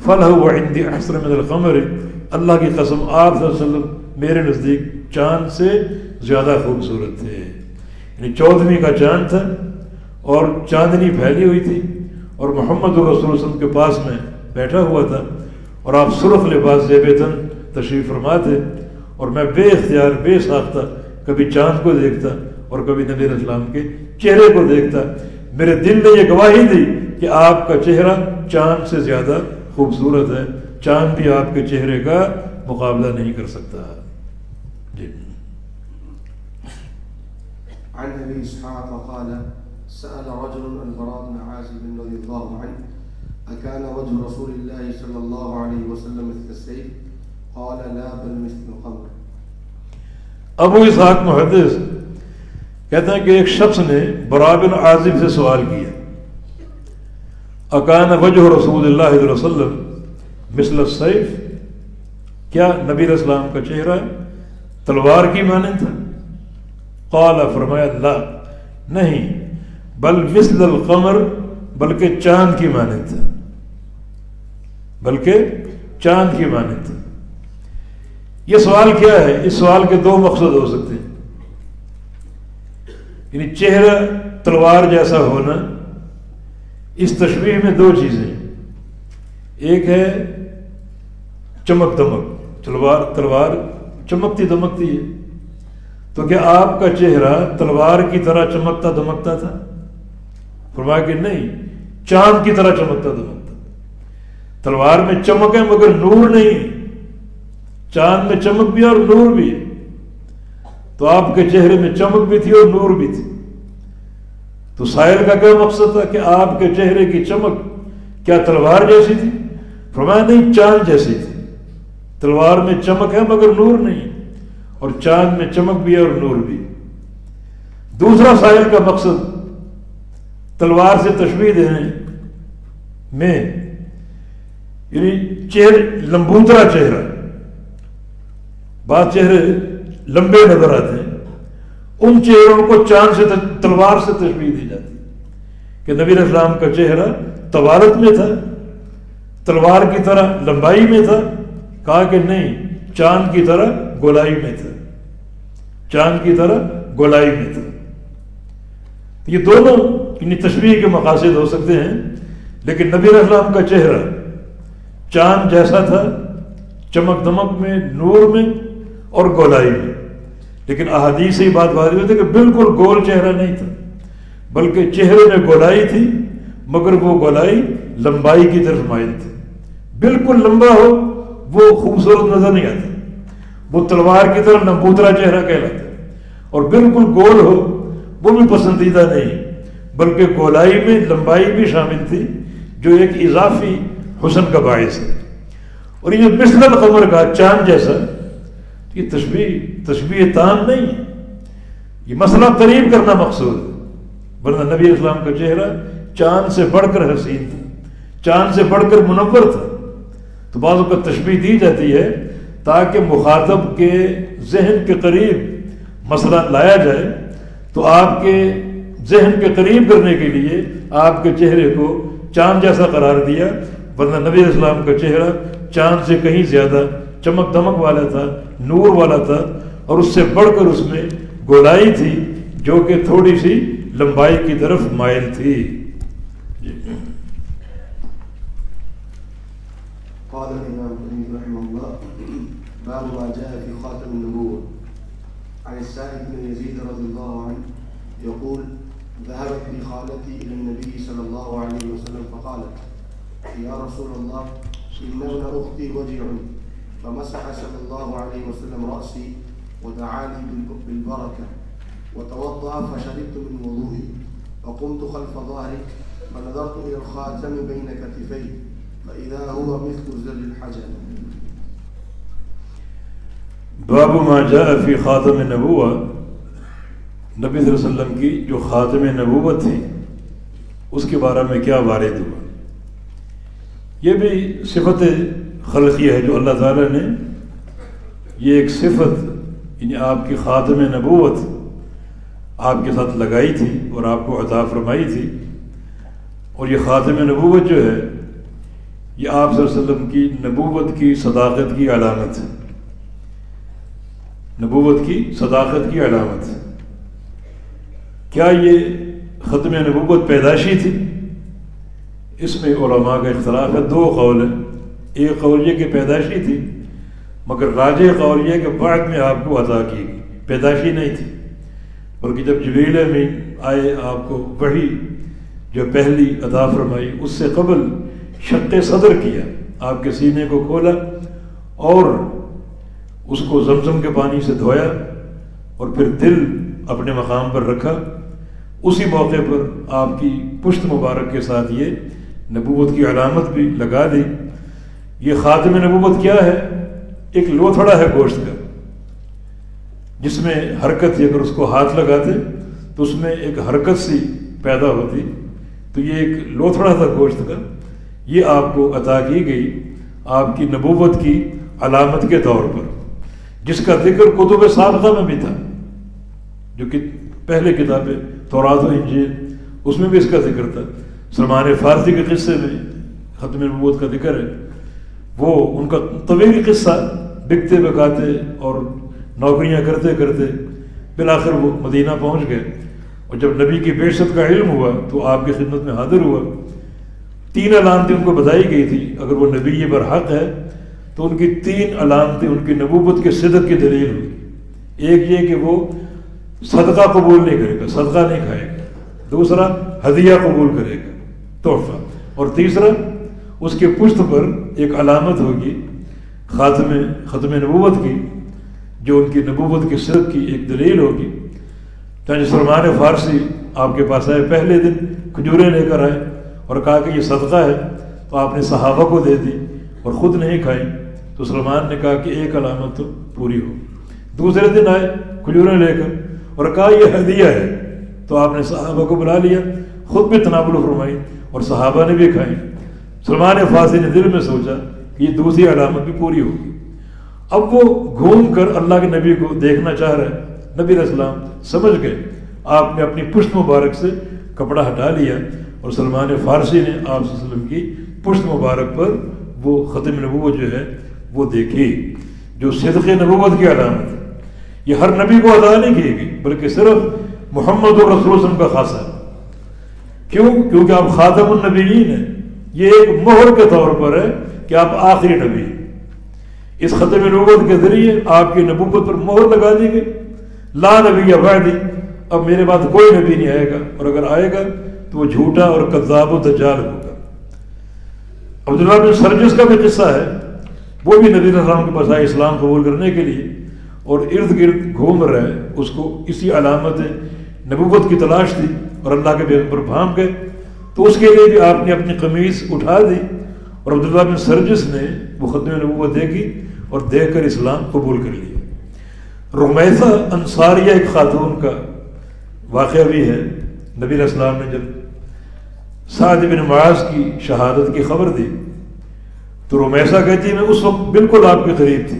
[SPEAKER 3] فلہ عندی احسن من القمر، اللہ کی قسم آپ صلی اللہ علیہ وسلم میرے نزدیک چاند سے زیادہ خوبصورت تھے. یعنی 14ویں کا چاند تھا اور چاندنی پھیلی ہوئی تھی اور محمد رسول اللہ صلی اللہ علیہ وسلم کے پاس میں بیٹھا ہوا تھا اور آپ سرخ لباس زیب تن تشریف فرما تھے. اور میں بے اختیار بے ساختہ کبھی چاند کو دیکھتا اور کبھی نبی علیہ السلام کے چہرے کو دیکھتا. میرے دل نے یہ گواہی دی کہ آپ کا چہرہ چاند سے زیادہ خوبصورت ہے، چاند بھی آپ کے چہرے کا مقابلہ نہیں کر سکتا. جی.
[SPEAKER 2] عن ابي اسحاق قال سأل رجل البراء بن عازب رضي الله عنه أكان وجه رسول الله صلى الله عليه وسلم مثل السيف قال لا بل مثل القمر.
[SPEAKER 3] ابو اسحاق محدث کہتے ہیں کہ ایک شخص نے براء بن عازب سے سوال کیا اکان وجہ رسول اللہ صلی اللہ علیہ وسلم مثل السیف، کیا نبی علیہ السلام کا چہرہ تلوار کی مانند تھا؟ قال، فرمایا لا، نہیں، بل مثل القمر، بلکہ چاند کی مانند تھا، بلکہ چاند کی مانند تھا. یہ سوال کیا ہے؟ اس سوال کے دو مقصد ہو سکتے ہیں. یعنی چہرہ تلوار جیسا ہونا، اس تشبیہ میں دو چیزیں، ایک ہے چمک دمک، تلوار چمکتی دمکتی ہے، تو کیا آپ کا چہرہ تلوار کی طرح چمکتا دمکتا تھا؟ فرمایا کہ نہیں، چاند کی طرح چمکتا دمکتا۔ تلوار میں چمک ہے مگر نور نہیں ہے، چاند میں چمک بھی ہے اور نور بھی ہے، تو آپ کے چہرے میں چمک بھی تھی اور نور بھی تھی۔ تو سائل کا کیا مقصد تھا کہ آپ کے چہرے کی چمک کیا تلوار جیسی تھی؟ فرمایا نہیں، چاند جیسی تھی۔ تلوار میں چمک ہے مگر نور نہیں، اور چاند میں چمک بھی ہے اور نور بھی۔ دوسرا سائل کا مقصد تلوار سے تشبیہ دینے میں، یعنی لمبوترا چہرہ، بعض چہرے لمبے نظر آتے ہیں، ان چہروں کو چاند سے تلوار سے تشبیہ دی جاتی کہ نبی علیہ السلام کا چہرہ طوالت میں تھا، تلوار کی طرح لمبائی میں تھا؟ کہا کہ نہیں، چاند کی طرح گولائی میں تھا، چاند کی طرح گولائی میں تھا۔ یہ دونوں یعنی تشبیہ کے مقاصد ہو سکتے ہیں، لیکن نبی علیہ السلام کا چہرہ چاند جیسا تھا، چمک دمک میں، نور میں اور گولائی میں۔ لیکن احادیث سے یہ بات واضح ہوتی ہے کہ بالکل گول چہرہ نہیں تھا، بلکہ چہرے میں گولائی تھی، مگر وہ گولائی لمبائی کی طرف مائل تھی۔ بالکل لمبا ہو وہ خوبصورت نظر نہیں آتا، وہ تلوار کی طرف لمبوترا چہرہ کہلاتا ہے، اور بالکل گول ہو وہ بھی پسندیدہ نہیں، بلکہ گولائی میں لمبائی بھی شامل تھی، جو ایک اضافی حسن کا باعث ہے۔ اور یہ مثل القمر کا چاند جیسا، یہ تشبیہ تام نہیں ہے، یہ مسئلہ قریب کرنا مقصود ہے، ورنہ نبی اسلام کا چہرہ چاند سے بڑھ کر حسین تھا، چاند سے بڑھ کر منور تھا۔ تو بعض اوقات تشبیہ دی جاتی ہے تاکہ مخاطب کے ذہن کے قریب مسئلہ لایا جائے، تو آپ کے ذہن کے قریب کرنے کے لیے آپ کے چہرے کو چاند جیسا قرار دیا، ورنہ نبی اسلام کا چہرہ چاند سے کہیں زیادہ چمک دمک والا تھا، نور والا تھا، اور اس سے بڑھ کر اس میں گولائی تھی جو کہ تھوڑی سی لمبائی کی طرف مائل تھی۔
[SPEAKER 2] قال الإمام الترمذي رحمه الله باب ما جاء في خاتم النبوة عن السائب بن يزيد رضي الله عنه يقول ذهبت بي خالتي إلى النبي صلى الله عليه وسلم فقالت يا رسول الله إن ابن أختي وجع، فمسح صلى الله عليه وسلم رأسي ودعاني بالبركة وتوضأ فشربت من وضوئي وقمت خلف ظهري فنظرت إلى الخاتم بين كتفي فإذا هو مثل زر الحجر۔
[SPEAKER 3] باب ما جاء فی خاتم نبوہ، نبی صلی اللہ علیہ وسلم کی جو خاتم نبوت تھی اس کے بارے میں کیا وارد ہوا۔ یہ بھی صفت خلقیہ ہے جو اللہ تعالیٰ نے یہ ایک صفت یعنی آپ کی خاتم نبوت آپ کے ساتھ لگائی تھی اور آپ کو عطا فرمائی تھی، اور یہ خاتم نبوت جو ہے یہ آپ صلی اللہ علیہ وسلم کی نبوت کی صداقت کی علامت ہے، نبوت کی صداقت کی علامت ہے۔ کیا یہ ختم نبوت پیدائشی تھی؟ اس میں علماء کا اختلاف ہے، دو قول ہیں۔ ایک قول یہ کہ پیدائشی تھی، مگر راجح قول یہ کہ بعد میں آپ کو عطا کی گئی، پیدائشی نہیں تھی، بلکہ جب جبریل امین آئے آپ کو وحی جو پہلی عطا فرمائی، اس سے قبل شق صدر کیا، آپ کے سینے کو کھولا اور اس کو زمزم کے پانی سے دھویا، اور پھر دل اپنے مقام پر رکھا۔ اسی موقع پر آپ کی پشت مبارک کے ساتھ یہ نبوت کی علامت بھی لگا دی۔ یہ خاتم نبوت کیا ہے؟ ایک لوتھڑا ہے گوشت کا، جس میں حرکت تھی، اگر اس کو ہاتھ لگاتے تو اس میں ایک حرکت سی پیدا ہوتی، تو یہ ایک لوتھڑا تھا گوشت کا، یہ آپ کو عطا کی گئی آپ کی نبوت کی علامت کے طور پر، جس کا ذکر کتب سابقہ میں بھی تھا، جو کہ پہلے کتابیں تورات و انجیل، اس میں بھی اس کا ذکر تھا۔ سلمان فارسی کے قصے میں ختم نبوت کا ذکر ہے، وہ ان کا طویل قصہ، بکتے بکاتے اور نوکریاں کرتے کرتے بالآخر وہ مدینہ پہنچ گئے، اور جب نبی کی بعثت کا علم ہوا تو آپ کی خدمت میں حاضر ہوا۔ 3 علامتیں ان کو بتائی گئی تھی، اگر وہ نبی برحق ہے تو ان کی 3 علامتیں ان کی نبوت کے صدق کی دلیل ہوگی۔ ایک یہ کہ وہ صدقہ قبول نہیں کرے گا، صدقہ نہیں کھائے گا، دوسرا ہدیہ قبول کرے گا، تحفہ، اور تیسرا اس کے پشت پر ایک علامت ہوگی ختم نبوت کی، جو ان کی نبوت کی صدق کی ایک دلیل ہوگی۔ چنانچہ سلمان فارسی آپ کے پاس آئے، پہلے دن کھجوریں لے کر آئے اور کہا کہ یہ صدقہ ہے، تو آپ نے صحابہ کو دے دی اور خود نہیں کھائی، تو سلمان نے کہا کہ ایک علامت تو پوری ہو۔ دوسرے دن آئے کھجوریں لے کر اور کہا یہ ہدیہ ہے، تو آپ نے صحابہ کو بلا لیا، خود بھی تناول فرمائی اور صحابہ نے بھی کھائی۔ سلمان فارسی نے دل میں سوچا کہ یہ دوسری علامت بھی پوری ہوگی۔ اب وہ گھوم کر اللہ کے نبی کو دیکھنا چاہ رہے، نبی علیہ السلام سمجھ گئے، آپ نے اپنی پشت مبارک سے کپڑا ہٹا لیا اور سلمان فارسی نے آپ صلی اللہ علیہ وسلم کی پشت مبارک پر وہ ختم نبوت جو ہے وہ دیکھی، جو صدق نبوت کی علامت ہے۔ یہ ہر نبی کو ادا نہیں کی گئی، بلکہ صرف محمد رسول اللہ صلی اللہ علیہ وسلم کا خاصہ ہے۔ کیوں؟ کیونکہ آپ خاتم النبیین ہیں، یہ ایک مہر کے طور پر ہے کہ آپ آخری نبی ہیں۔ اس ختم نبوت کے ذریعے آپ کی نبوت پر مہر لگا دی گئی، لا نبی بعدی، اب میرے بعد کوئی نبی نہیں آئے گا، اور اگر آئے گا تو وہ جھوٹا اور کذاب و دجال ہوگا۔ عبداللہ بن سرجس کا بھی قصہ ہے، وہ بھی نبی علیہ السلام کے پاس آئے اسلام قبول کرنے کے لیے، اور ارد گرد گھوم رہے، اس کو اسی علامت نبوت کی تلاش تھی، اور اللہ کے پیغمبر بھام گئے، تو اس کے لیے بھی آپ نے اپنی قمیص اٹھا دی، اور عبداللہ بن سرجس نے وہ ختم نبوت دیکھی اور دیکھ کر اسلام قبول کر لیا۔ رمیثہ انصاریہ ایک خاتون کا واقعہ بھی ہے، نبی علیہ السلام نے جب سعد بن معاذ کی شہادت کی خبر دی تو رمیثہ کہتی میں اس وقت بالکل آپ کے قریب تھی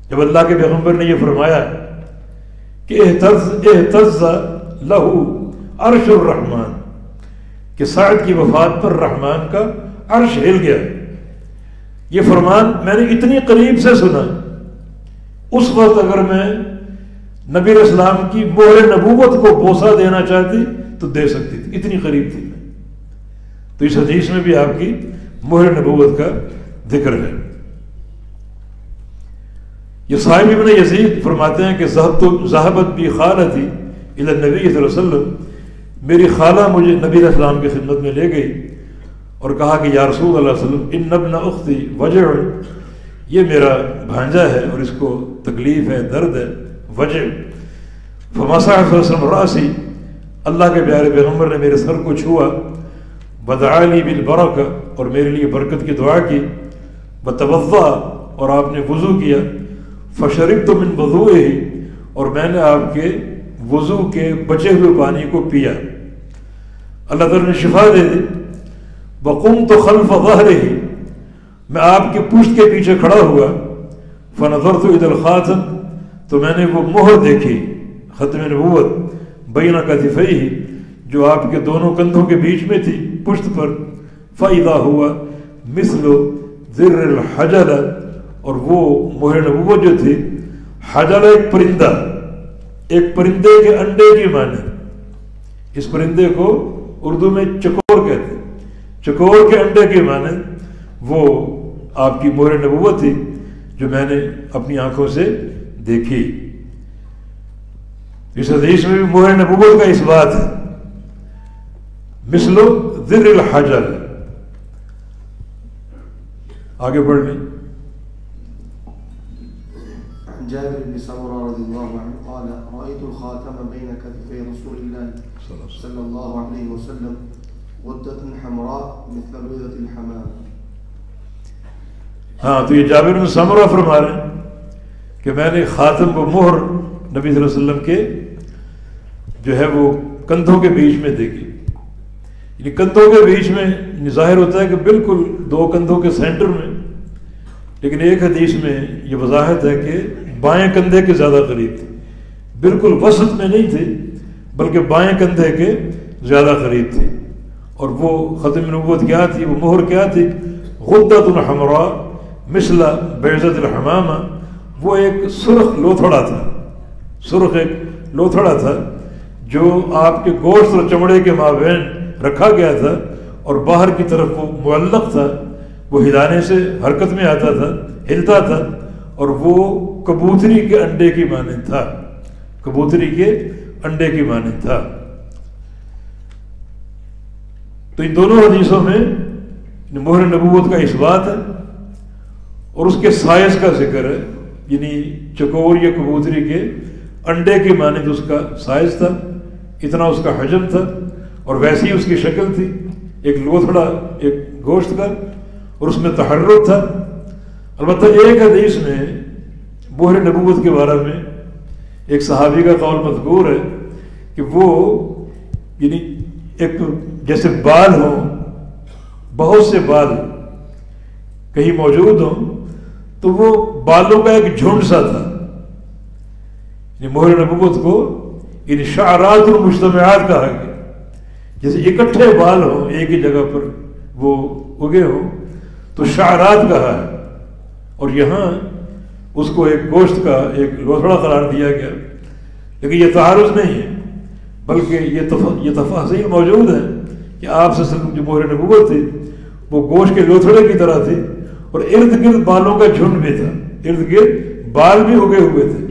[SPEAKER 3] جب اللہ کے پیغمبر نے یہ فرمایا کہ اہتز لہو عرش الرحمن، کہ سعد کی وفات پر رحمان کا عرش ہل گیا۔ یہ فرمان میں نے اتنی قریب سے سنا، اس وقت اگر میں نبی علیہ السلام کی مہر نبوت کو بوسہ دینا چاہتی تو دے سکتی تھی، اتنی قریب تھی میں۔ تو اس حدیث میں بھی آپ کی مہر نبوت کا ذکر ہے۔ یہ صاحب ابن یزید فرماتے ہیں کہ ذہبت بی خالتی الی النبی صلی اللہ علیہ وسلم، میری خالہ مجھے نبی علیہ السلام کی خدمت میں لے گئی اور کہا کہ یا رسول اللہ صلی اللہ علیہ وسلم ان ابن اختی وجع، یہ میرا بھانجا ہے اور اس کو تکلیف ہے، درد ہے، وجع۔ فمسح صلی اللہ علیہ وسلم راسی، اللہ کے پیارے پیغمبر نے میرے سر کو چھوا، ودعا لی بالبرکہ، اور میرے لیے برکت کی دعا کی، وتوضا، اور آپ نے وضو کیا، فشربت من وضوئہ، اور میں نے آپ کے وضو کے بچے ہوئے پانی کو پیا، اللہ تعالیٰ نے شفا دے دی۔ وقمت خلف ظہرہ، میں آپ کی پشت کے پیچھے کھڑا ہوا، فنظرت الی الخاتم، تو میں نے وہ مہر دیکھی، ختم نبوت، بین کتفیہ، جو آپ کے دونوں کندھوں کے بیچ میں تھی پشت پر، فاذا ہوا مثل ذر الحجلہ، اور وہ مہر نبوت جو تھی، حجلہ ایک پرندہ، ایک پرندے کے انڈے کی مانند، اس پرندے کو اردو میں چکور کہتے ہیں، چکور کے انڈے کی مانند وہ آپ کی مہر نبوت تھی جو میں نے اپنی آنکھوں سے دیکھی۔ اس حدیث میں بھی مہر نبوت کا اس بات ہے، مثل ذر الحجل۔ آگے پڑھ لیں۔
[SPEAKER 2] عن جابر بن سمرة رضي الله عنه قال رأيت الخاتم بين كتفي رسول الله صلى الله عليه وسلم غدة حمراء مثل بيضة الحمام۔
[SPEAKER 3] ہاں، تو یہ جابر بن سمرہ فرما رہے ہیں کہ میں نے خاتم و مہر نبی صلی اللہ علیہ وسلم کے جو ہے وہ کندھوں کے بیچ میں دیکھی، یعنی کندھوں کے بیچ میں ظاہر ہوتا ہے کہ بالکل دو کندھوں کے سینٹر میں، لیکن ایک حدیث میں یہ وضاحت ہے کہ بائیں کندھے کے زیادہ قریب تھی، بالکل وسط میں نہیں تھی بلکہ بائیں کندھے کے زیادہ قریب تھی۔ اور وہ ختم نبوت کیا تھی، وہ مہر کیا تھی؟ غدۃ حمراء مثل بیضۃ الحمامہ، وہ ایک سرخ لوتھڑا تھا، سرخ ایک لوتھڑا تھا جو آپ کے گوشت اور چمڑے کے مابین رکھا گیا تھا، اور باہر کی طرف وہ معلق تھا، وہ ہلانے سے حرکت میں آتا تھا، ہلتا تھا، اور وہ کبوتری کے انڈے کی مانند تھا، کبوتری کے انڈے کی مانند تھا۔ تو ان دونوں حدیثوں میں مہر نبوت کا اثبات ہے اور اس کے سائز کا ذکر ہے، یعنی چکور یا کبوتری کے انڈے کی مانند اس کا سائز تھا، اتنا اس کا حجم تھا، اور ویسی ہی اس کی شکل تھی، ایک لوتھڑا ایک گوشت کا، اور اس میں تحرک تھا۔ البتہ ایک حدیث میں مہر نبوت کے بارے میں ایک صحابی کا قول مذکور ہے کہ وہ یعنی ایک جیسے بال ہوں، بہت سے بال کہیں موجود ہوں، تو وہ بالوں کا ایک جھنڈ سا تھا۔ مہر نبوت کو ان شعرات المجتمعات کہا گیا، جیسے اکٹھے بال ہوں ایک ہی جگہ پر وہ اگے ہوں تو شعرات کہا ہے، اور یہاں اس کو ایک گوشت کا ایک لوتھڑا قرار دیا گیا۔ لیکن یہ تعارض نہیں ہے، بلکہ یہ تفاصیل موجود ہیں کہ آپ صلی اللہ علیہ وسلم جو مہر نبوت تھی وہ گوشت کے لوتھڑے کی طرح تھی، اور ارد گرد بالوں کا جھنڈ بھی تھا، ارد گرد بال بھی اگے ہوئے تھے۔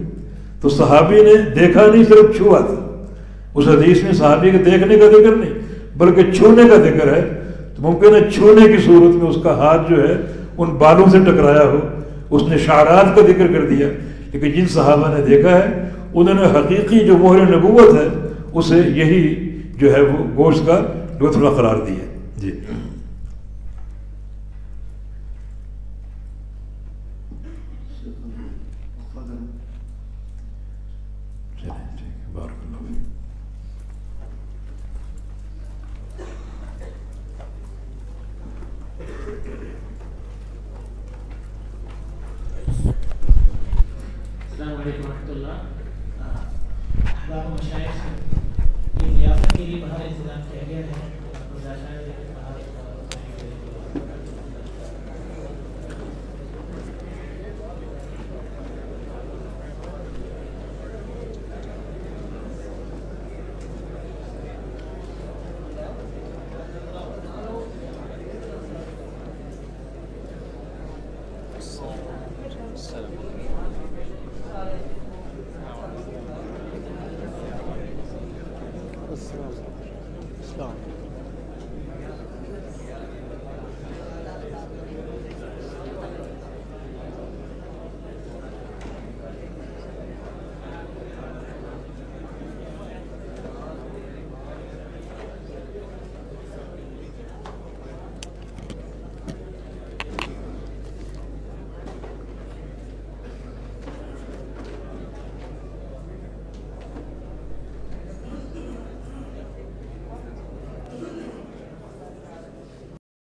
[SPEAKER 3] تو صحابی نے دیکھا نہیں، صرف چھوا تھا۔ اس حدیث میں صحابی کے دیکھنے کا ذکر نہیں بلکہ چھونے کا ذکر ہے، تو ممکن ہے چھونے کی صورت میں اس کا ہاتھ جو ہے ان بالوں سے ٹکرایا ہو، اس نے شعرات کا ذکر کر دیا۔ لیکن جن صحابہ نے دیکھا ہے انہوں نے حقیقی جو مہر نبوت ہے اسے یہی جو ہے وہ گوشت کا لوتھڑا قرار دیا۔ جی
[SPEAKER 1] السلام علیکم ورحمۃ اللہ۔ احباب و مشائخ، یہ ضیافت کے لیے باہر انتظام کیا گیا ہے،
[SPEAKER 4] السلام